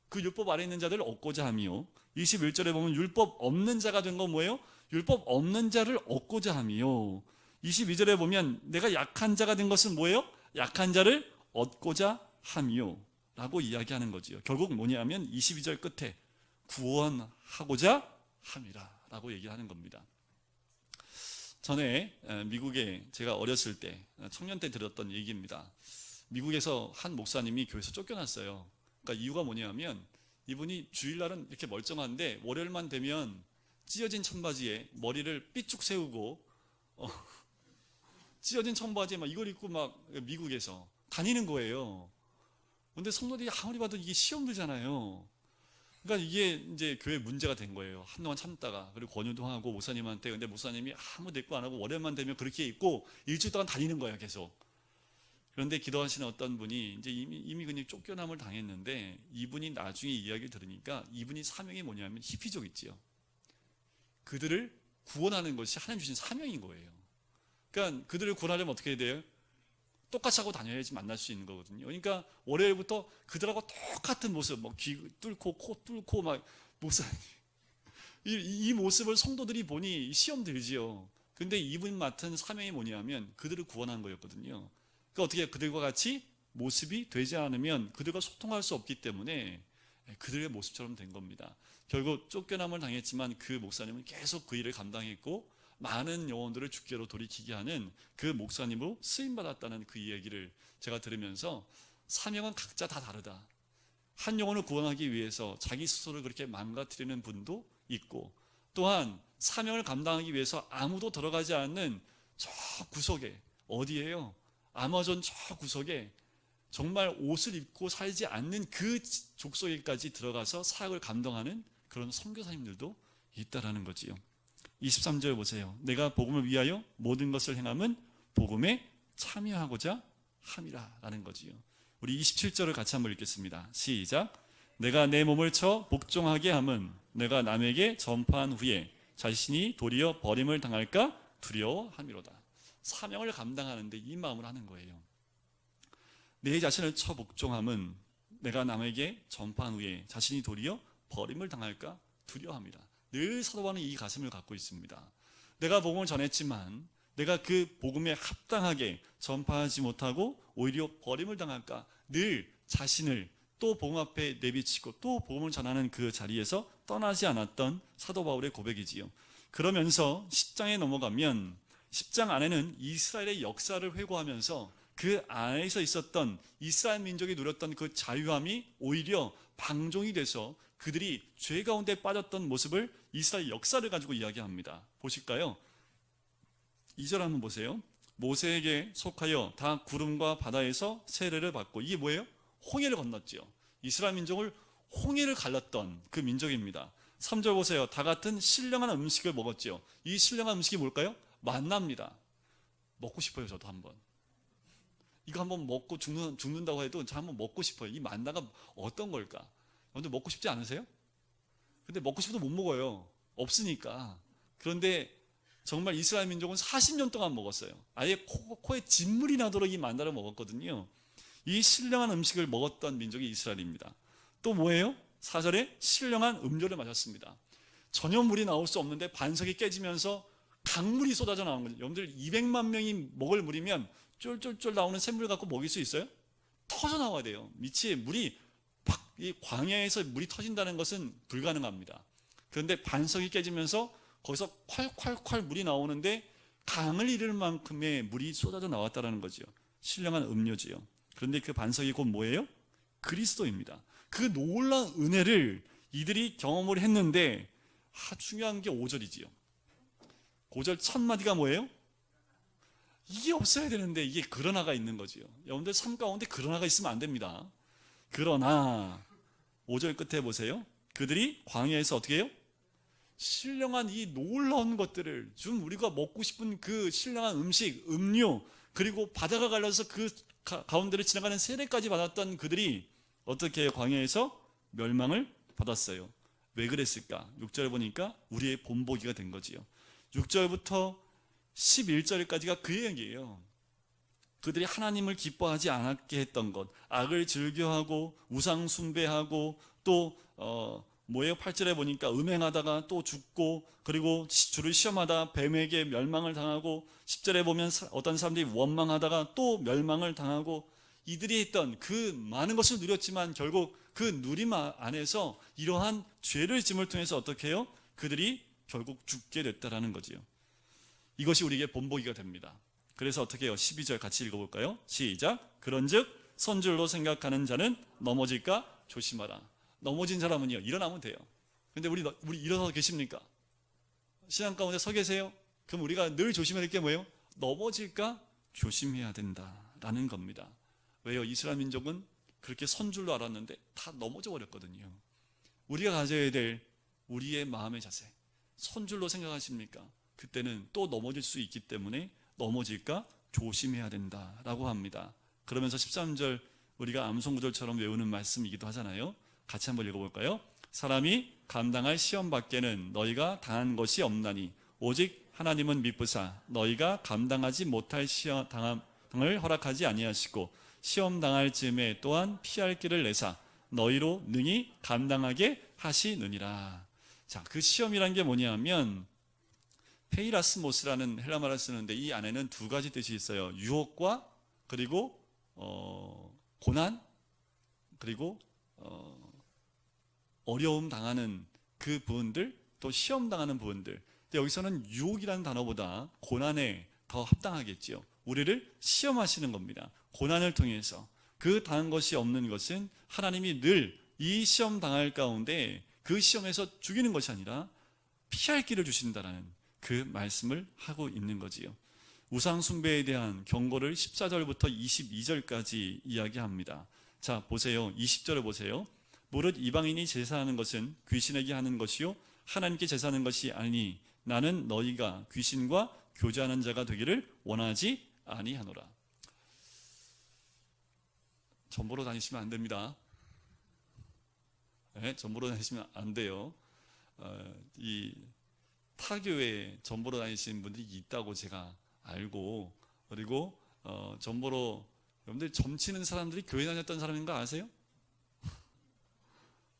그 율법 아래에 있는 자들을 얻고자 함이요. 21절에 보면 율법 없는 자가 된 건 뭐예요? 율법 없는 자를 얻고자 함이요. 22절에 보면 내가 약한 자가 된 것은 뭐예요? 약한 자를 얻고자 함이요 라고 이야기하는 거지요. 결국 뭐냐면 22절 끝에 구원하고자 함이라 라고 얘기하는 겁니다. 전에 미국에 제가 어렸을 때 청년 때 들었던 얘기입니다. 미국에서 한 목사님이 교회에서 쫓겨났어요. 그러니까 이유가 뭐냐면 이분이 주일날은 이렇게 멀쩡한데 월요일만 되면 찢어진 청바지에 머리를 삐쭉 세우고 찢어진 청바지에 막 이걸 입고 막 미국에서 다니는 거예요. 근데 성도들이 아무리 봐도 이게 시험 들잖아요. 그러니까 이게 이제 교회 문제가 된 거예요. 한동안 참다가. 그리고 권유도 하고 목사님한테. 근데 목사님이 아무 대꾸 안 하고 월요일만 되면 그렇게 입고 일주일 동안 다니는 거예요, 계속. 그런데 기도하시는 어떤 분이 이제 이미 그냥 쫓겨남을 당했는데 이분이 나중에 이야기를 들으니까 이분이 사명이 뭐냐면 히피족 있지요. 그들을 구원하는 것이 하나님 주신 사명인 거예요. 그러니까 그들을 구원하려면 어떻게 해야 돼요? 똑같이 하고 다녀야지 만날 수 있는 거거든요. 그러니까 월요일부터 그들하고 똑같은 모습, 뭐 귀 뚫고 코 뚫고 막 목사님 이 모습을 성도들이 보니 시험 들지요. 근데 이분 맡은 사명이 뭐냐면 그들을 구원하는 거였거든요. 그러니까 어떻게 그들과 같이 모습이 되지 않으면 그들과 소통할 수 없기 때문에 그들의 모습처럼 된 겁니다. 결국 쫓겨남을 당했지만 그 목사님은 계속 그 일을 감당했고 많은 영혼들을 주께로 돌이키게 하는 그 목사님으로 쓰임받았다는 그 이야기를 제가 들으면서 사명은 각자 다 다르다. 한 영혼을 구원하기 위해서 자기 스스로를 그렇게 망가뜨리는 분도 있고 또한 사명을 감당하기 위해서 아무도 들어가지 않는 저 구석에 어디예요? 아마존 저 구석에 정말 옷을 입고 살지 않는 그 족속에까지 들어가서 사역을 감당하는 그런 선교사님들도 있다라는 거지요. 23절 보세요. 내가 복음을 위하여 모든 것을 행함은 복음에 참여하고자 함이라라는 거지요. 우리 27절을 같이 한번 읽겠습니다. 시작. 내가 내 몸을 쳐 복종하게 함은 내가 남에게 전파한 후에 자신이 도리어 버림을 당할까 두려워함이로다. 사명을 감당하는데 이 마음을 하는 거예요. 내 자신을 쳐 복종함은 내가 남에게 전파한 후에 자신이 도리어 버림을 당할까 두려워합니다. 늘 사도 바울은 이 가슴을 갖고 있습니다. 내가 복음을 전했지만 내가 그 복음에 합당하게 전파하지 못하고 오히려 버림을 당할까 늘 자신을 또 복음 앞에 내비치고 또 복음을 전하는 그 자리에서 떠나지 않았던 사도 바울의 고백이지요. 그러면서 10장에 넘어가면 10장 안에는 이스라엘의 역사를 회고하면서 그 안에서 있었던 이스라엘 민족이 누렸던 그 자유함이 오히려 방종이 돼서 그들이 죄 가운데 빠졌던 모습을 이스라엘 역사를 가지고 이야기합니다. 보실까요? 2절 한번 보세요. 모세에게 속하여 다 구름과 바다에서 세례를 받고, 이게 뭐예요? 홍해를 건넜지요. 이스라엘 민족을 홍해를 갈랐던 그 민족입니다. 3절 보세요. 다 같은 신령한 음식을 먹었지요. 이 신령한 음식이 뭘까요? 만나입니다. 먹고 싶어요. 저도 한번. 이거 한번 먹고 죽는다고 해도 저 한번 먹고 싶어요. 이 만나가 어떤 걸까? 여러분들 먹고 싶지 않으세요? 근데 먹고 싶어도 못 먹어요. 없으니까. 그런데 정말 이스라엘 민족은 40년 동안 먹었어요. 아예 코에 진물이 나도록 이 만나를 먹었거든요. 이 신령한 음식을 먹었던 민족이 이스라엘입니다. 또 뭐예요? 4절에 신령한 음료를 마셨습니다. 전혀 물이 나올 수 없는데 반석이 깨지면서 강물이 쏟아져 나오는 거죠. 여러분들 200만 명이 먹을 물이면 쫄쫄쫄 나오는 샘물 갖고 먹일 수 있어요? 터져 나와야 돼요. 미치에 물이 팍, 이 광야에서 물이 터진다는 것은 불가능합니다. 그런데 반석이 깨지면서 거기서 콸콸콸 물이 나오는데 강을 이룰 만큼의 물이 쏟아져 나왔다는 거죠. 신령한 음료지요. 그런데 그 반석이 곧 뭐예요? 그리스도입니다. 그 놀라운 은혜를 이들이 경험을 했는데 중요한 게 5절이지요. 5절 첫 마디가 뭐예요? 이게 없어야 되는데 이게 그러나가 있는 거지요. 여러분들 삶 가운데 그러나가 있으면 안 됩니다. 그러나 5절 끝에 보세요. 그들이 광야에서 어떻게 해요? 신령한 이 놀라운 것들을 좀 우리가 먹고 싶은 그 신령한 음식, 음료, 그리고 바다가 갈라서 그 가운데를 지나가는 세례까지 받았던 그들이 어떻게 광야에서 멸망을 받았어요. 왜 그랬을까? 6절 보니까 우리의 본보기가 된 거지요. 6절부터 11절까지가 그 얘기예요. 그들이 하나님을 기뻐하지 않게 했던 것, 악을 즐겨하고 우상 숭배하고 또 뭐예요? 8절에 보니까 음행하다가 또 죽고, 그리고 주를 시험하다 뱀에게 멸망을 당하고, 10절에 보면 어떤 사람들이 원망하다가 또 멸망을 당하고, 이들이 했던 그 많은 것을 누렸지만 결국 그 누림 안에서 이러한 죄를 짐을 통해서 어떻게 해요? 그들이 결국 죽게 됐다라는 거지요. 이것이 우리에게 본보기가 됩니다. 그래서 어떻게 해요? 12절 같이 읽어볼까요? 시작. 그런즉 선줄로 생각하는 자는 넘어질까 조심하라. 넘어진 사람은요, 일어나면 돼요. 근데 우리 일어나서 계십니까? 신앙 가운데 서 계세요? 그럼 우리가 늘 조심해야 될 게 뭐예요? 넘어질까 조심해야 된다라는 겁니다. 왜요? 이스라엘 민족은 그렇게 선줄로 알았는데 다 넘어져 버렸거든요. 우리가 가져야 될 우리의 마음의 자세, 선줄로 생각하십니까? 그때는 또 넘어질 수 있기 때문에 넘어질까 조심해야 된다라고 합니다. 그러면서 13절 우리가 암송구절처럼 외우는 말씀이기도 하잖아요. 같이 한번 읽어볼까요? 사람이 감당할 시험 밖에는 너희가 당한 것이 없나니 오직 하나님은 미쁘사 너희가 감당하지 못할 시험 당을 허락하지 아니하시고 시험 당할 즈음에 또한 피할 길을 내사 너희로 능히 감당하게 하시느니라. 자, 그 시험이란 게 뭐냐면 페이라스모스라는 헬라 말을 쓰는데 이 안에는 두 가지 뜻이 있어요. 유혹과 그리고 고난, 그리고 어려움 당하는 그 부분들, 또 시험 당하는 부분들. 근데 여기서는 유혹이라는 단어보다 고난에 더 합당하겠지요. 우리를 시험하시는 겁니다. 고난을 통해서. 그 당한 것이 없는 것은 하나님이 늘 이 시험 당할 가운데 그 시험에서 죽이는 것이 아니라 피할 길을 주신다라는 그 말씀을 하고 있는 거지요. 우상 숭배에 대한 경고를 14절부터 22절까지 이야기합니다. 자, 보세요. 20절을 보세요. 무릇 이방인이 제사하는 것은 귀신에게 하는 것이요 하나님께 제사하는 것이 아니니 나는 너희가 귀신과 교제하는 자가 되기를 원하지 아니하노라. 전보로 다니시면 안 됩니다. 네, 전보로 다니시면 안 돼요. 이 타교에 전보로 다니시는 분들이 있다고 제가 알고, 그리고 전보로 여러분들 점치는 사람들이 교회 다녔던 사람인 거 아세요?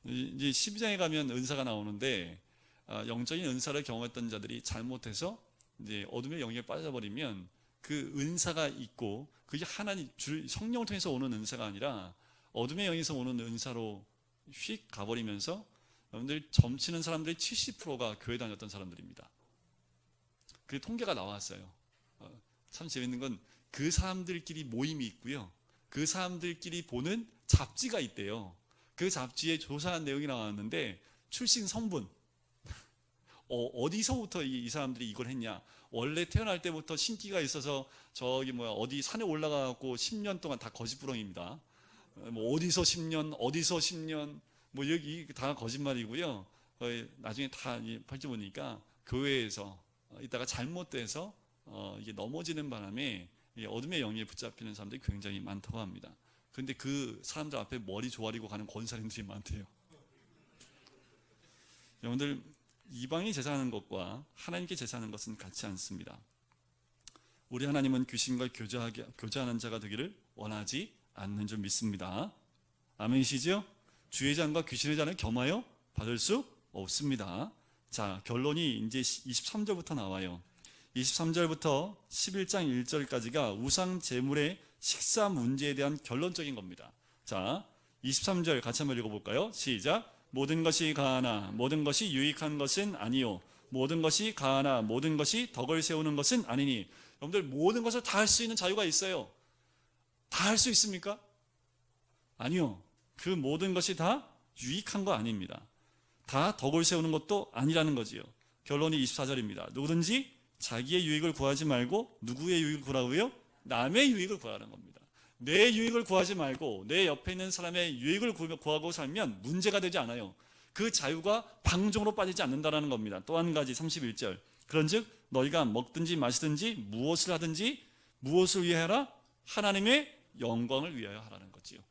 이제 12장에 가면 은사가 나오는데 영적인 은사를 경험했던 자들이 잘못해서 이제 어둠의 영역에 빠져버리면 그 은사가 있고 그게 하나님 성령을 통해서 오는 은사가 아니라 어둠의 영에서 오는 은사로 휙 가버리면서 여러분들 점치는 사람들의 70%가 교회 다녔던 사람들입니다. 그 통계가 나왔어요. 참 재밌는 건 그 사람들끼리 모임이 있고요. 그 사람들끼리 보는 잡지가 있대요. 그 잡지에 조사한 내용이 나왔는데 출신 성분 어디서부터 이 사람들이 이걸 했냐, 원래 태어날 때부터 신기가 있어서 어디 산에 올라가고 10년 동안 다 거짓부렁입니다. 뭐 어디서 10년 뭐 여기 다 거짓말이고요. 나중에 다 팔찌 보니까 교회에서 이따가 잘못돼서 이게 넘어지는 바람에 어둠의 영역에 붙잡히는 사람들이 굉장히 많다고 합니다. 근데 그 사람들 앞에 머리 조아리고 가는 권사님들이 많대요. 여러분들, 이방이 제사하는 것과 하나님께 제사하는 것은 같지 않습니다. 우리 하나님은 귀신과 교제하는 자가 되기를 원하지 않는 줄 믿습니다. 아멘이시죠? 주의 잔과 귀신의 잔을 겸하여 받을 수 없습니다. 자, 결론이 이제 23절부터 나와요. 23절부터 11장 1절까지가 우상 제물의 식사 문제에 대한 결론적인 겁니다. 자, 23절 같이 한번 읽어볼까요? 시작. 모든 것이 가하나 모든 것이 유익한 것은 아니요, 모든 것이 가하나 모든 것이 덕을 세우는 것은 아니니. 여러분들, 모든 것을 다 할 수 있는 자유가 있어요. 다 할 수 있습니까? 아니요. 그 모든 것이 다 유익한 거 아닙니다. 다 덕을 세우는 것도 아니라는 거지요. 결론이 24절입니다. 누구든지 자기의 유익을 구하지 말고 누구의 유익을 구하고요? 남의 유익을 구하라는 겁니다. 내 유익을 구하지 말고 내 옆에 있는 사람의 유익을 구하고 살면 문제가 되지 않아요. 그 자유가 방종으로 빠지지 않는다는 겁니다. 또 한 가지 31절. 그런즉 너희가 먹든지 마시든지 무엇을 하든지 무엇을 위해 하라? 하나님의 영광을 위하여 하라는 거지요.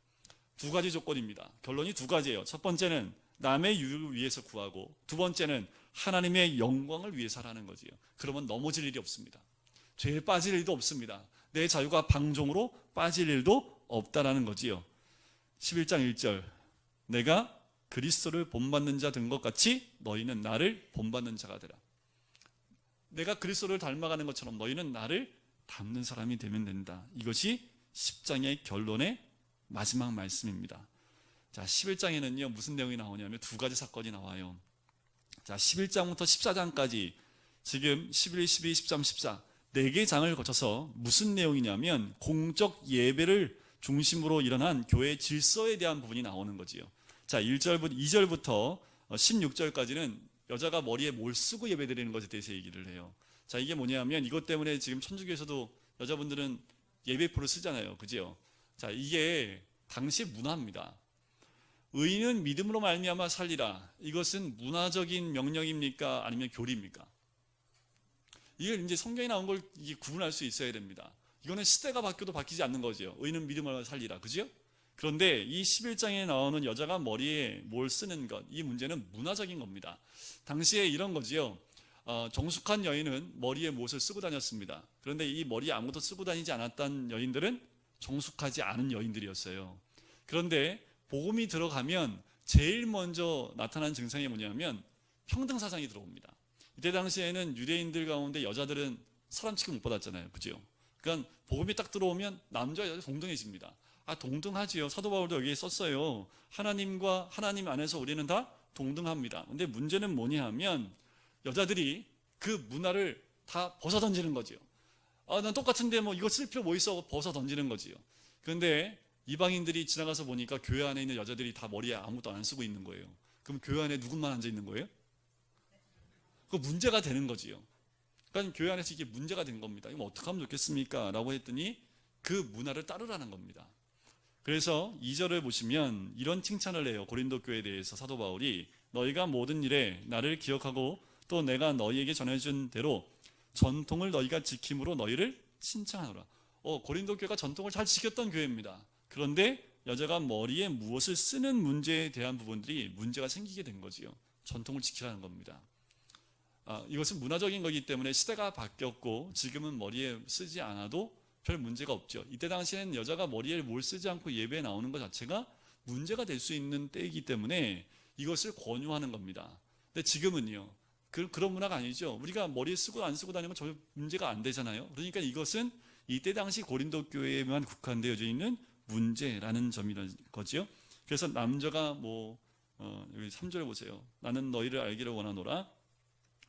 두 가지 조건입니다. 결론이 두 가지예요. 첫 번째는 남의 유익을 위해서 구하고, 두 번째는 하나님의 영광을 위해서 하라는 거지요. 그러면 넘어질 일이 없습니다. 죄에 빠질 일도 없습니다. 내 자유가 방종으로 빠질 일도 없다라는 거지요. 11장 1절. 내가 그리스도를 본받는 자 된 것 같이 너희는 나를 본받는 자가 되라. 내가 그리스도를 닮아가는 것처럼 너희는 나를 닮는 사람이 되면 된다. 이것이 10장의 결론의 마지막 말씀입니다. 자, 11장에는요 무슨 내용이 나오냐면 두 가지 사건이 나와요. 자, 11장부터 14장까지 지금 11, 12, 13, 14 4개 장을 거쳐서 무슨 내용이냐면 공적 예배를 중심으로 일어난 교회 질서에 대한 부분이 나오는 거지요. 자, 2절부터 16절까지는 여자가 머리에 뭘 쓰고 예배드리는 것에 대해서 얘기를 해요. 자, 이게 뭐냐면 이것 때문에 지금 천주교에서도 여자분들은 예배포를 쓰잖아요. 그죠? 자, 이게 당시 문화입니다. 의인은 믿음으로 말미암아 살리라. 이것은 문화적인 명령입니까? 아니면 교리입니까? 이걸 이제 성경에 나온 걸 이게 구분할 수 있어야 됩니다. 이거는 시대가 바뀌어도 바뀌지 않는 거죠. 의인은 믿음으로 살리라. 그죠? 그런데 이 11장에 나오는 여자가 머리에 뭘 쓰는 것, 이 문제는 문화적인 겁니다. 당시에 이런 거지요. 정숙한 여인은 머리에 무엇을 쓰고 다녔습니다. 그런데 이 머리에 아무것도 쓰고 다니지 않았던 여인들은 정숙하지 않은 여인들이었어요. 그런데 복음이 들어가면 제일 먼저 나타난 증상이 뭐냐면 평등사상이 들어옵니다. 이때 당시에는 유대인들 가운데 여자들은 사람 취급 못 받았잖아요. 그죠? 그러니까 복음이 딱 들어오면 남자 여자 동등해집니다. 동등하지요. 사도 바울도 여기에 썼어요. 하나님과 하나님 안에서 우리는 다 동등합니다. 근데 문제는 뭐냐 하면 여자들이 그 문화를 다 벗어던지는 거지요. 난 똑같은데 뭐 이거 쓸 필요 뭐 있어? 벗어던지는 거지요. 그런데 이방인들이 지나가서 보니까 교회 안에 있는 여자들이 다 머리에 아무것도 안 쓰고 있는 거예요. 그럼 교회 안에 누구만 앉아 있는 거예요? 그 문제가 되는 거지요. 그러니까 교회 안에서 이게 문제가 된 겁니다. 이거 어떻게 하면 좋겠습니까? 라고 했더니 그 문화를 따르라는 겁니다. 그래서 2절을 보시면 이런 칭찬을 해요. 고린도 교회에 대해서 사도 바울이 너희가 모든 일에 나를 기억하고 또 내가 너희에게 전해준 대로 전통을 너희가 지킴으로 너희를 칭찬하노라. 고린도 교회가 전통을 잘 지켰던 교회입니다. 그런데 여자가 머리에 무엇을 쓰는 문제에 대한 부분들이 문제가 생기게 된 거지요. 전통을 지키라는 겁니다. 이것은 문화적인 거기 때문에 시대가 바뀌었고 지금은 머리에 쓰지 않아도 별 문제가 없죠. 이때 당시에는 여자가 머리에 뭘 쓰지 않고 예배에 나오는 것 자체가 문제가 될 수 있는 때이기 때문에 이것을 권유하는 겁니다. 근데 지금은요, 그런 문화가 아니죠. 우리가 머리에 쓰고 안 쓰고 다니면 전혀 문제가 안 되잖아요. 그러니까 이것은 이때 당시 고린도 교회에만 국한되어 있는 문제라는 점이라는 거죠. 그래서 남자가 여기 3절 보세요. 나는 너희를 알기를 원하노라.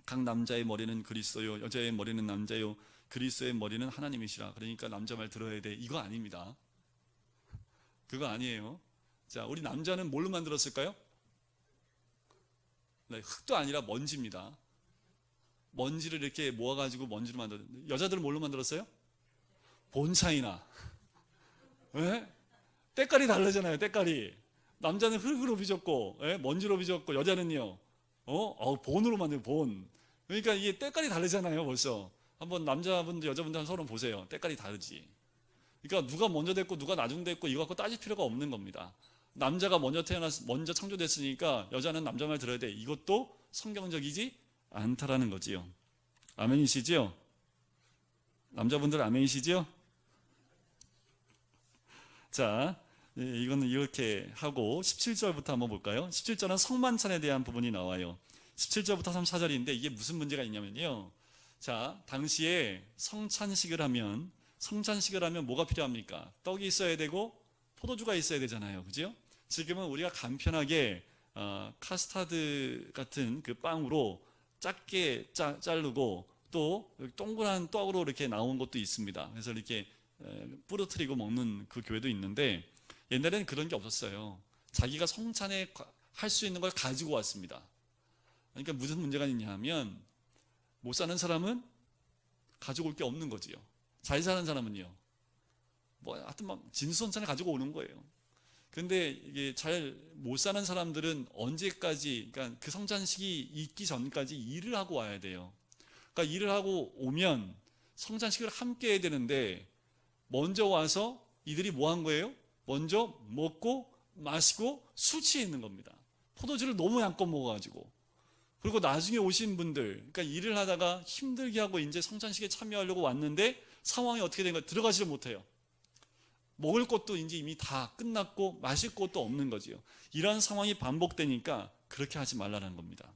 각 남자의 머리는 그리스도요, 여자의 머리는 남자요, 그리스도의 머리는 하나님이시라. 그러니까 남자 말 들어야 돼. 이거 아닙니다. 그거 아니에요. 자, 우리 남자는 뭘로 만들었을까요? 네, 흙도 아니라 먼지입니다. 먼지를 이렇게 모아가지고 먼지로 만들었는데, 여자들은 뭘로 만들었어요? 본차이나. 네? 때깔이 다르잖아요. 때깔이. 남자는 흙으로 빚었고, 먼지로 빚었고, 여자는요, 본으로 만든 본. 그러니까 이게 때깔이 다르잖아요. 벌써 한번 남자분들 여자분들 서로 보세요. 때깔이 다르지. 그러니까 누가 먼저 됐고 누가 나중 됐고 이거 갖고 따질 필요가 없는 겁니다. 남자가 먼저 먼저 창조됐으니까 여자는 남자 말 들어야 돼. 이것도 성경적이지 않다라는 거지요. 아멘이시죠? 남자분들 아멘이시죠? 자, 이거는 이렇게 하고 17절부터 한번 볼까요? 17절은 성만찬에 대한 부분이 나와요. 17절부터 34절인데 이게 무슨 문제가 있냐면요. 자, 당시에 성찬식을 하면 뭐가 필요합니까? 떡이 있어야 되고 포도주가 있어야 되잖아요. 그죠? 지금은 우리가 간편하게 카스타드 같은 그 빵으로 작게 자르고 또 동그란 떡으로 이렇게 나온 것도 있습니다. 그래서 이렇게 부러뜨리고 먹는 그 교회도 있는데 옛날에는 그런 게 없었어요. 자기가 성찬에 할 수 있는 걸 가지고 왔습니다. 그러니까 무슨 문제가 있냐 하면 못 사는 사람은 가지고 올 게 없는 거지요. 잘 사는 사람은요, 하여튼 막 진수성찬을 가지고 오는 거예요. 근데 이게 잘 못 사는 사람들은 언제까지, 그러니까 그 성찬식이 있기 전까지 일을 하고 와야 돼요. 그러니까 일을 하고 오면 성찬식을 함께 해야 되는데 먼저 와서 이들이 뭐 한 거예요? 먼저 먹고 마시고 술 취해 있는 겁니다. 포도주를 너무 양껏 먹어가지고. 그리고 나중에 오신 분들, 그러니까 일을 하다가 힘들게 하고 이제 성찬식에 참여하려고 왔는데 상황이 어떻게 된 거예요? 들어가지를 못해요. 먹을 것도 이제 이미 다 끝났고 마실 것도 없는 거지요. 이런 상황이 반복되니까 그렇게 하지 말라는 겁니다.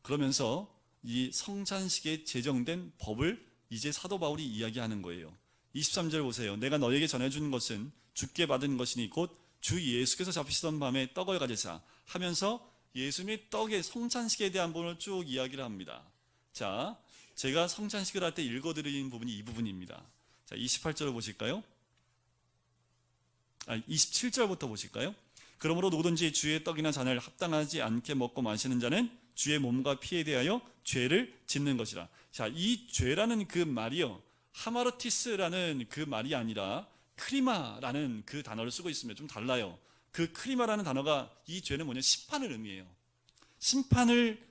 그러면서 이 성찬식에 제정된 법을 이제 사도 바울이 이야기하는 거예요. 23절 보세요. 내가 너에게 전해준 것은 주께 받은 것이니 곧 주 예수께서 잡히시던 밤에 떡을 가지사 하면서 예수님의 떡의 성찬식에 대한 부분을 쭉 이야기를 합니다. 자, 제가 성찬식을 할 때 읽어드린 부분이 이 부분입니다. 자, 28절을 보실까요? 27절부터 보실까요? 그러므로 누구든지 주의 떡이나 잔을 합당하지 않게 먹고 마시는 자는 주의 몸과 피에 대하여 죄를 짓는 것이라. 자, 이 죄라는 그 말이요, 하마르티스라는 그 말이 아니라 크리마라는 그 단어를 쓰고 있으면 좀 달라요. 그 크리마라는 단어가 이 죄는 뭐냐? 심판을 의미해요. 심판을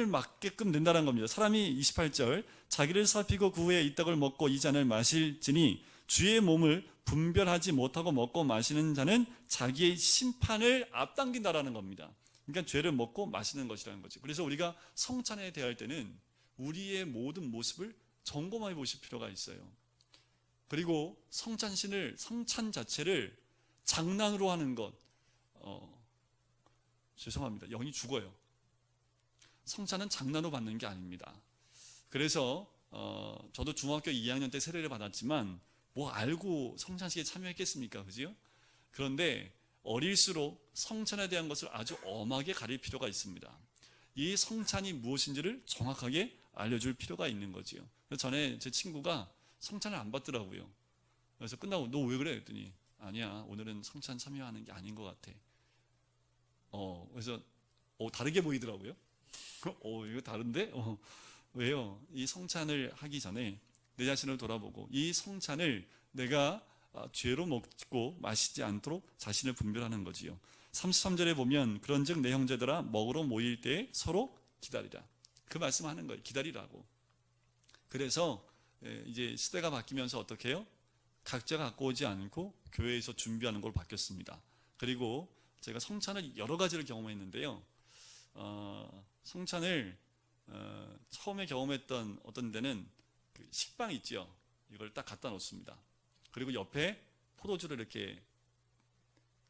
맞게끔 된다는 겁니다. 사람이 28절 자기를 살피고 그 후에 이 떡을 먹고 이 잔을 마실지니 주의 몸을 분별하지 못하고 먹고 마시는 자는 자기의 심판을 앞당긴다라는 겁니다. 그러니까 죄를 먹고 마시는 것이라는 거죠. 그래서 우리가 성찬에 대할 때는 우리의 모든 모습을 점검해 보실 필요가 있어요. 그리고 성찬 자체를 장난으로 하는 것, 죄송합니다. 영이 죽어요. 성찬은 장난으로 받는 게 아닙니다. 그래서 저도 중학교 2학년 때 세례를 받았지만 뭐 알고 성찬식에 참여했겠습니까? 그죠? 그런데 어릴수록 성찬에 대한 것을 아주 엄하게 가릴 필요가 있습니다. 이 성찬이 무엇인지를 정확하게 알려줄 필요가 있는 거지요. 전에 제 친구가 성찬을 안 받더라고요. 그래서 끝나고 너 왜 그래? 했더니 아니야, 오늘은 성찬 참여하는 게 아닌 것 같아. 그래서 다르게 보이더라고요. 이거 다른데? 왜요? 이 성찬을 하기 전에 내 자신을 돌아보고 이 성찬을 내가 죄로 먹고 마시지 않도록 자신을 분별하는 거지요. 33절에 보면 그런즉 내 형제들아 먹으러 모일 때 서로 기다리라. 그 말씀하는 거예요. 기다리라고. 그래서 이제 시대가 바뀌면서 어떻게 해요? 각자 갖고 오지 않고 교회에서 준비하는 걸로 바뀌었습니다. 그리고 제가 성찬을 여러 가지를 경험했는데요. 성찬을 처음에 경험했던 어떤 데는 그 식빵 있죠. 이걸 딱 갖다 놓습니다. 그리고 옆에 포도주를 이렇게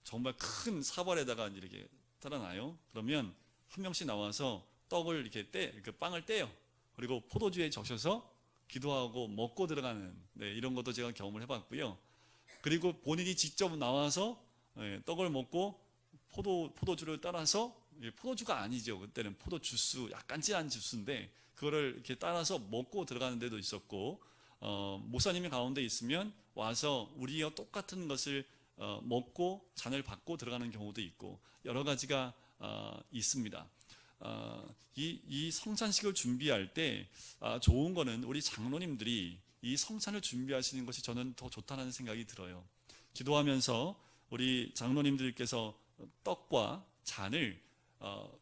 정말 큰 사발에다가 이렇게 따라놔요. 그러면 한 명씩 나와서 떡을 이렇게 그 빵을 떼요. 그리고 포도주에 적셔서 기도하고 먹고 들어가는 이런 것도 제가 경험을 해봤고요. 그리고 본인이 직접 나와서 떡을 먹고 포도주를 따라서, 포도주가 아니죠. 그때는 포도 주스, 약간 진한 주스인데 그거를 이렇게 따라서 먹고 들어가는 데도 있었고, 목사님이 가운데 있으면 와서 우리와 똑같은 것을 먹고 잔을 받고 들어가는 경우도 있고, 여러 가지가 있습니다. 이 성찬식을 준비할 때 좋은 거는 우리 장로님들이 이 성찬을 준비하시는 것이 저는 더 좋다는 생각이 들어요. 기도하면서 우리 장로님들께서 떡과 잔을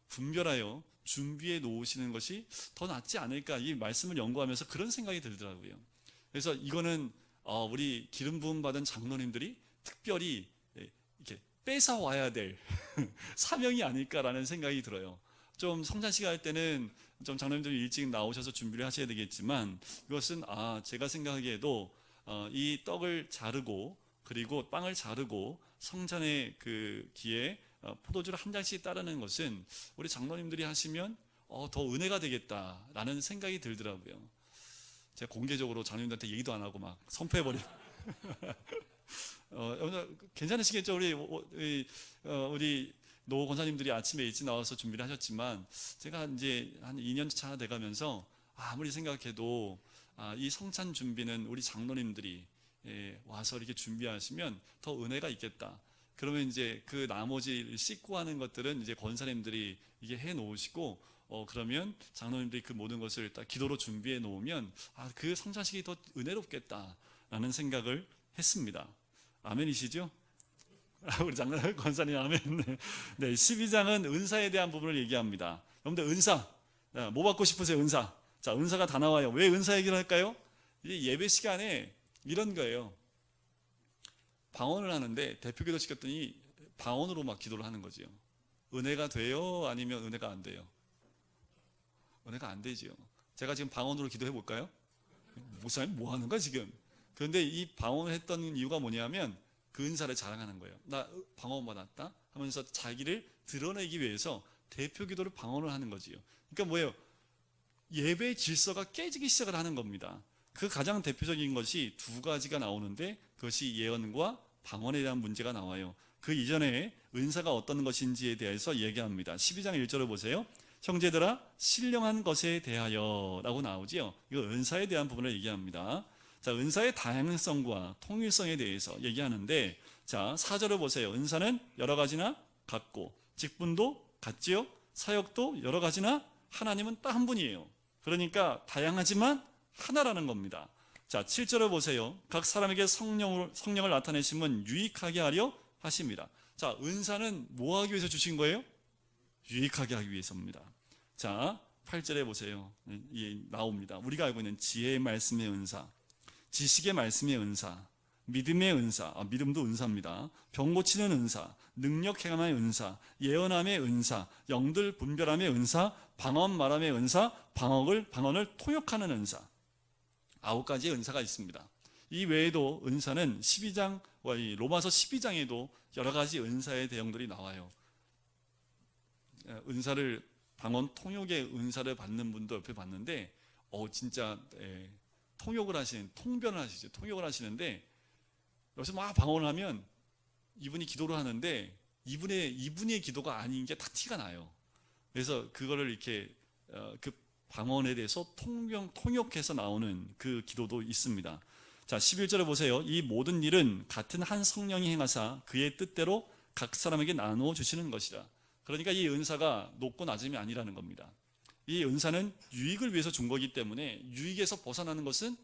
분별하여 준비해 놓으시는 것이 더 낫지 않을까, 이 말씀을 연구하면서 그런 생각이 들더라고요. 그래서 이거는 우리 기름 부음 받은 장로님들이 특별히 이렇게 뺏어 와야 될 사명이 아닐까라는 생각이 들어요. 좀 성찬식 할 때는 좀 장로님들이 일찍 나오셔서 준비를 하셔야 되겠지만, 이것은 제가 생각하기에도 이 떡을 자르고 그리고 빵을 자르고 성찬의 그 기에 포도주를 한 잔씩 따르는 것은 우리 장로님들이 하시면 더 은혜가 되겠다라는 생각이 들더라고요. 제가 공개적으로 장로님들한테 얘기도 안 하고 막 선포해버리고 괜찮으시겠죠? 우리 노 권사님들이 아침에 일찍 나와서 준비를 하셨지만, 제가 이제 한 2년 차 돼가면서 아무리 생각해도 이 성찬 준비는 우리 장로님들이 와서 이렇게 준비하시면 더 은혜가 있겠다. 그러면 이제 그 나머지 씻고 하는 것들은 이제 권사님들이 이게 해 놓으시고, 그러면 장로님들이 그 모든 것을 딱 기도로 준비해 놓으면 그 성찬식이 더 은혜롭겠다라는 생각을 했습니다. 아멘이시죠? 우리 장로님 권사님 아멘. 네, 12장은 은사에 대한 부분을 얘기합니다. 여러분들 은사, 뭐 받고 싶으세요? 은사. 자, 은사가 다 나와요. 왜 은사 얘기를 할까요? 이제 예배 시간에 이런 거예요. 방언을 하는데 대표기도 시켰더니 방언으로 막 기도를 하는 거지요. 은혜가 돼요? 아니면 은혜가 안 돼요? 은혜가 안 되지요. 제가 지금 방언으로 기도해 볼까요? 목사님 뭐 하는 거야 지금? 그런데 이 방언을 했던 이유가 뭐냐면 그 은사를 자랑하는 거예요. 나 방언 받았다 하면서 자기를 드러내기 위해서 대표 기도를 방언을 하는 거지요. 그러니까 뭐예요? 예배의 질서가 깨지기 시작을 하는 겁니다. 그 가장 대표적인 것이 두 가지가 나오는데, 그것이 예언과 방언에 대한 문제가 나와요. 그 이전에 은사가 어떤 것인지에 대해서 얘기합니다. 12장 1절을 보세요. 형제들아 신령한 것에 대하여 라고 나오지요. 이거 은사에 대한 부분을 얘기합니다. 자, 은사의 다양성과 통일성에 대해서 얘기하는데, 자, 4절을 보세요. 은사는 여러 가지나 같고 직분도 같지요. 사역도 여러 가지나 하나님은 딱 한 분이에요. 그러니까 다양하지만 하나라는 겁니다. 자, 7절을 보세요. 각 사람에게 성령을 나타내심은 유익하게 하려 하십니다. 자, 은사는 뭐 하기 위해서 주신 거예요? 유익하게 하기 위해서입니다. 자, 8절에 보세요. 나옵니다. 우리가 알고 있는 지혜의 말씀의 은사, 지식의 말씀의 은사, 믿음의 은사, 믿음도 은사입니다. 병 고치는 은사, 능력 행함의 은사, 예언함의 은사, 영들 분별함의 은사, 방언 말함의 은사, 방언을 통역하는 은사. 9가지의 은사가 있습니다. 이 외에도 은사는 12장, 로마서 12장에도 여러 가지 은사의 대형들이 나와요. 은사를, 방언 통역의 은사를 받는 분도 옆에 봤는데, 진짜 통역을 하시는, 통변을 하시죠. 통역을 하시는데, 여기서 막 방언을 하면 이분이 기도를 하는데 이분의 기도가 아닌 게 딱 티가 나요. 그래서 그거를 이렇게 그 방언에 대해서 통역해서 나오는 그 기도도 있습니다. 자, 11절에 보세요. 이 모든 일은 같은 한 성령이 행하사 그의 뜻대로 각 사람에게 나누어 주시는 것이라. 그러니까 이 은사가 높고 낮음이 아니라는 겁니다. 이 은사는 유익을 위해서 준 거기 때문에 유익에서 벗어나는 것은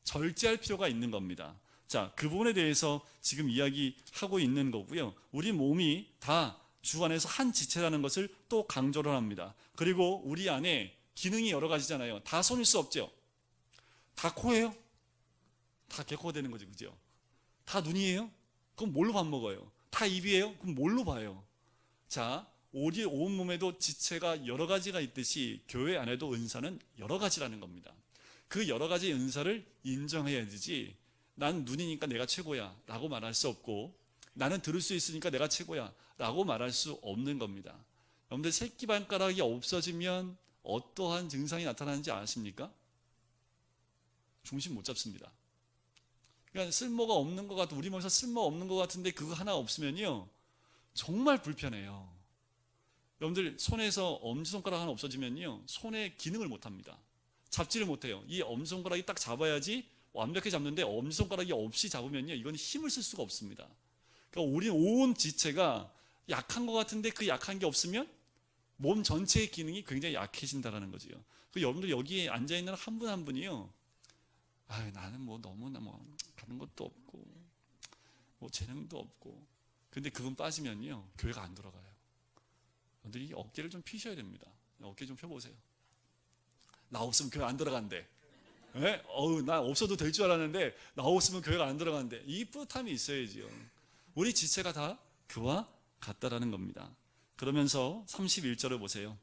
절제할 필요가 있는 겁니다. 자, 그 부분에 대해서 지금 이야기하고 있는 거고요. 우리 몸이 다 주 안에서 한 지체라는 것을 또 강조를 합니다. 그리고 우리 안에 기능이 여러 가지잖아요. 다 손일 수 없죠. 다 코예요? 다 개코가 되는 거죠, 그죠? 다 눈이에요? 그럼 뭘로 밥 먹어요? 다 입이에요? 그럼 뭘로 봐요? 자, 우리 온몸에도 지체가 여러 가지가 있듯이 교회 안에도 은사는 여러 가지라는 겁니다. 그 여러 가지 은사를 인정해야 되지, 난 눈이니까 내가 최고야 라고 말할 수 없고, 나는 들을 수 있으니까 내가 최고야 라고 말할 수 없는 겁니다. 여러분들 새끼발가락이 없어지면 어떠한 증상이 나타나는지 아십니까? 중심 못 잡습니다. 그러니까 쓸모가 없는 것 같은, 우리 몸에서 쓸모 없는 것 같은데 그거 하나 없으면요 정말 불편해요. 여러분들 손에서 엄지손가락 하나 없어지면요 손의 기능을 못합니다. 잡지를 못해요. 이 엄지손가락이 딱 잡아야지 완벽히 잡는데, 엄지손가락이 없이 잡으면요 이건 힘을 쓸 수가 없습니다. 그러니까 우리 온 지체가 약한 것 같은데 그 약한 게 없으면 몸 전체의 기능이 굉장히 약해진다는 거죠. 그 여러분들 여기에 앉아있는 한 분 한 분이요, 나는 뭐 너무나 뭐 가는 것도 없고 뭐 재능도 없고, 근데 그분 빠지면요 교회가 안 돌아가요. 여러분들이 어깨를 좀 피셔야 됩니다. 어깨 좀 펴보세요. 나 없으면 교회 안 들어간대. 네? 나 없어도 될 줄 알았는데 나 없으면 교회가 안 들어간대. 이 뿌듯함이 있어야지요. 우리 지체가 다 그와 같다라는 겁니다. 그러면서 31절을 보세요.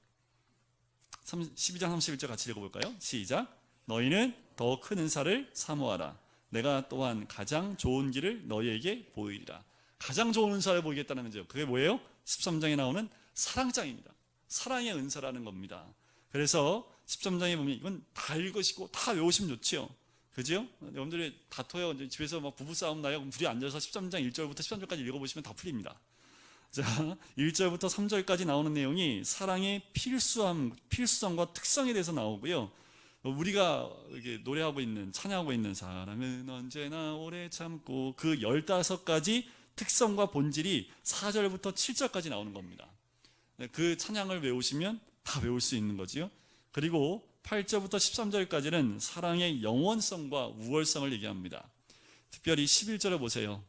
12장 31절 같이 읽어볼까요? 시작. 너희는 더 큰 은사를 사모하라. 내가 또한 가장 좋은 길을 너희에게 보이리라. 가장 좋은 은사를 보이겠다는 거죠. 그게 뭐예요? 13장에 나오는 사랑장입니다. 사랑의 은사라는 겁니다. 그래서 13장에 보면 이건 다 읽으시고 다 외우시면 좋지요. 그죠? 여러분들이 다퉈요. 이제 집에서 막 부부싸움 나요. 그럼 둘이 앉아서 13장 1절부터 13절까지 읽어보시면 다 풀립니다. 자, 1절부터 3절까지 나오는 내용이 사랑의 필수성과 특성에 대해서 나오고요. 우리가 이렇게 노래하고 있는, 찬양하고 있는 사랑은 언제나 오래 참고, 그 15가지 특성과 본질이 4절부터 7절까지 나오는 겁니다. 그 찬양을 외우시면 다 외울 수 있는 거지요. 그리고 8절부터 13절까지는 사랑의 영원성과 우월성을 얘기합니다. 특별히 11절을 보세요.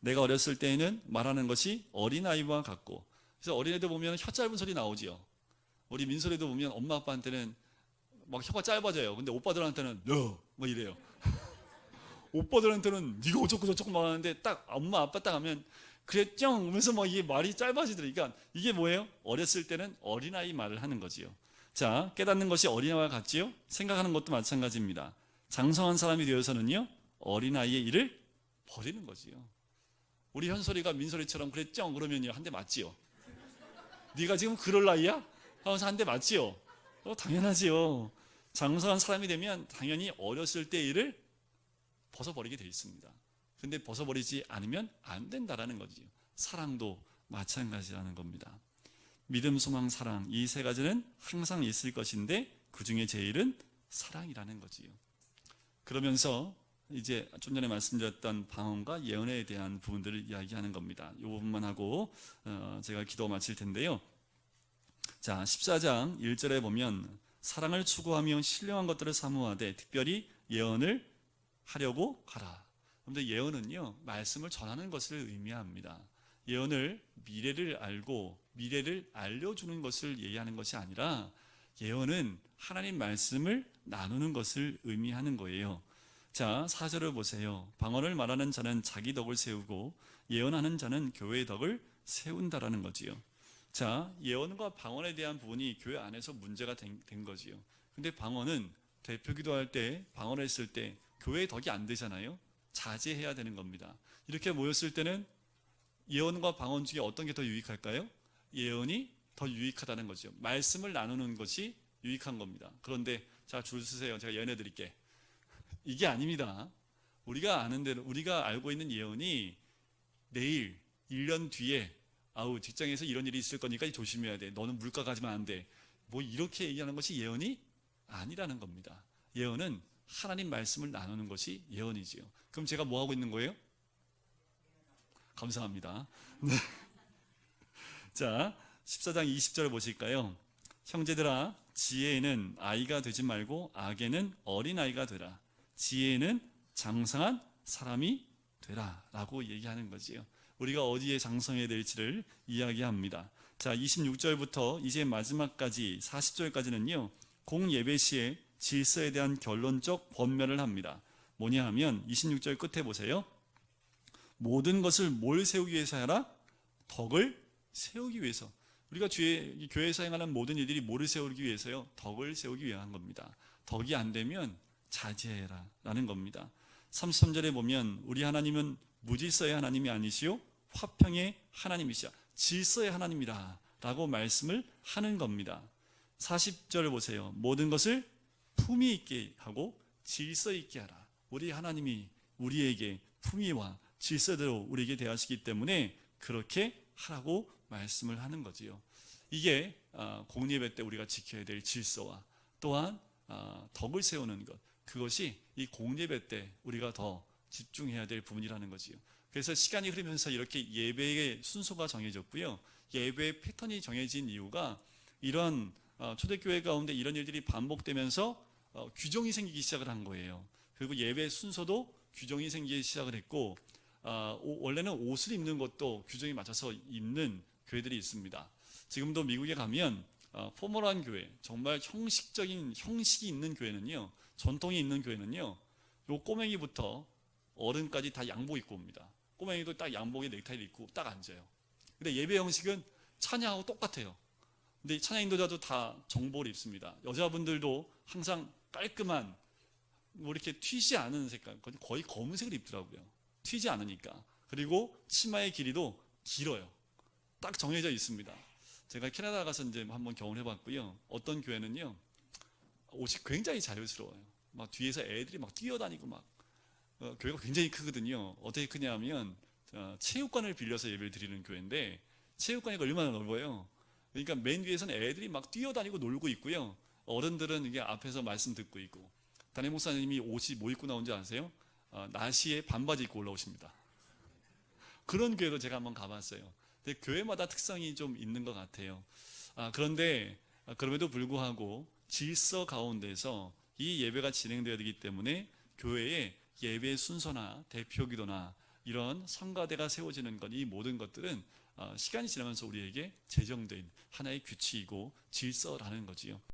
내가 어렸을 때에는 말하는 것이 어린아이와 같고, 그래서 어린애들 보면 혀 짧은 소리 나오지요. 우리 민소리도 보면 엄마 아빠한테는 막 혀가 짧아져요. 근데 오빠들한테는 너 뭐 이래요. 오빠들한테는 네가 어쩌고 저쩌고 막 하는데, 딱 엄마 아빠 딱 하면 그래 쩡 하면서 막 이게 말이 짧아지더라고요. 그러니까 이게 뭐예요? 어렸을 때는 어린아이 말을 하는 거지요. 자, 깨닫는 것이 어린아이와 같지요? 생각하는 것도 마찬가지입니다. 장성한 사람이 되어서는요 어린아이의 일을 버리는 거지요. 우리 현솔이가 민솔이처럼 그래 쩡 그러면요 한 대 맞지요. 네가 지금 그럴 나이야? 하면서 한 대 맞지요. 당연하지요. 장성한 사람이 되면 당연히 어렸을 때 일을 벗어버리게 돼 있습니다. 근데 벗어버리지 않으면 안 된다라는 거지요. 사랑도 마찬가지라는 겁니다. 믿음, 소망, 사랑, 이 세 가지는 항상 있을 것인데 그 중에 제일은 사랑이라는 거지요. 그러면서 이제 좀 전에 말씀드렸던 방언과 예언에 대한 부분들을 이야기하는 겁니다. 이 부분만 하고 제가 기도 마칠 텐데요. 자, 14장 1절에 보면 사랑을 추구하며 신령한 것들을 사모하되 특별히 예언을 하려고 가라. 그런데 예언은요 말씀을 전하는 것을 의미합니다. 예언을 미래를 알고 미래를 알려주는 것을 얘기하는 것이 아니라, 예언은 하나님 말씀을 나누는 것을 의미하는 거예요. 자, 4절을 보세요. 방언을 말하는 자는 자기 덕을 세우고 예언하는 자는 교회의 덕을 세운다라는 거지요. 자, 예언과 방언에 대한 부분이 교회 안에서 문제가 된 거지요. 근데 방언은 대표 기도할 때, 방언을 했을 때 교회의 덕이 안 되잖아요. 자제해야 되는 겁니다. 이렇게 모였을 때는 예언과 방언 중에 어떤 게 더 유익할까요? 예언이 더 유익하다는 거죠. 말씀을 나누는 것이 유익한 겁니다. 그런데 자, 줄 서세요. 제가 예언해 드릴게. 이게 아닙니다. 우리가 아는 대로, 우리가 알고 있는 예언이 내일 1년 뒤에 직장에서 이런 일이 있을 거니까 조심해야 돼. 너는 물가 가지면 안 돼. 뭐 이렇게 얘기하는 것이 예언이 아니라는 겁니다. 예언은 하나님 말씀을 나누는 것이 예언이지요. 그럼 제가 뭐 하고 있는 거예요? 감사합니다. 네. 자, 14장 20절을 보실까요? 형제들아, 지혜에는 아이가 되지 말고 악에는 어린아이가 되라. 지혜에는 장성한 사람이 되라 라고 얘기하는 거지요. 우리가 어디에 장성해야 될지를 이야기합니다. 자, 26절부터 이제 마지막까지 40절까지는요 공예배 시에 질서에 대한 결론적 권면을 합니다. 뭐냐 하면 26절 끝에 보세요. 모든 것을 뭘 세우기 위해서 하라? 덕을 세우기 위해서. 우리가 교회에서 행하는 모든 일들이 뭐를 세우기 위해서요? 덕을 세우기 위한 겁니다. 덕이 안 되면 자제해라 라는 겁니다. 33절에 보면 우리 하나님은 무질서의 하나님이 아니시요 화평의 하나님이시야, 질서의 하나님이라 라고 말씀을 하는 겁니다. 40절 보세요. 모든 것을 품위 있게 하고 질서 있게 하라. 우리 하나님이 우리에게 품위와 질서대로 우리에게 대하시기 때문에 그렇게 하라고 말씀을 하는 거지요. 이게 공예배 때 우리가 지켜야 될 질서와 또한 덕을 세우는 것, 그것이 이 공예배 때 우리가 더 집중해야 될 부분이라는 거지요. 그래서 시간이 흐르면서 이렇게 예배의 순서가 정해졌고요. 예배의 패턴이 정해진 이유가 이런 초대교회 가운데 이런 일들이 반복되면서 규정이 생기기 시작을 한 거예요. 그리고 예배 순서도 규정이 생기기 시작을 했고, 원래는 옷을 입는 것도 규정에 맞춰서 입는 교회들이 있습니다. 지금도 미국에 가면 포멀한 교회, 정말 형식이 있는 교회는요, 전통이 있는 교회는요, 요 꼬맹이부터 어른까지 다 양복 입고 옵니다. 꼬맹이도 딱 양복에 넥타이를 입고 딱 앉아요. 근데 예배 형식은 찬양하고 똑같아요. 근데 찬양 인도자도 다 정복을 입습니다. 여자분들도 항상 깔끔한 뭐 이렇게 튀지 않은 색깔, 거의 검은색을 입더라고요. 튀지 않으니까. 그리고 치마의 길이도 길어요. 딱 정해져 있습니다. 제가 캐나다 가서 이제 한번 경험을 해봤고요. 어떤 교회는요, 옷이 굉장히 자유스러워요. 막 뒤에서 애들이 막 뛰어다니고 막, 교회가 굉장히 크거든요. 어떻게 크냐면 체육관을 빌려서 예배를 드리는 교회인데, 체육관이 얼마나 넓어요. 그러니까 맨 위에서는 애들이 막 뛰어다니고 놀고 있고요. 어른들은 이게 앞에서 말씀 듣고 있고, 담임 목사님이 옷이 뭐 입고 나온지 아세요? 나시에 반바지 입고 올라오십니다. 그런 교회도 제가 한번 가봤어요. 근데 교회마다 특성이 좀 있는 것 같아요. 그런데 그럼에도 불구하고 질서 가운데서 이 예배가 진행되어야 되기 때문에 교회의 예배 순서나 대표기도나 이런 성가대가 세워지는 것, 이 모든 것들은 시간이 지나면서 우리에게 제정된 하나의 규칙이고 질서라는 거지요.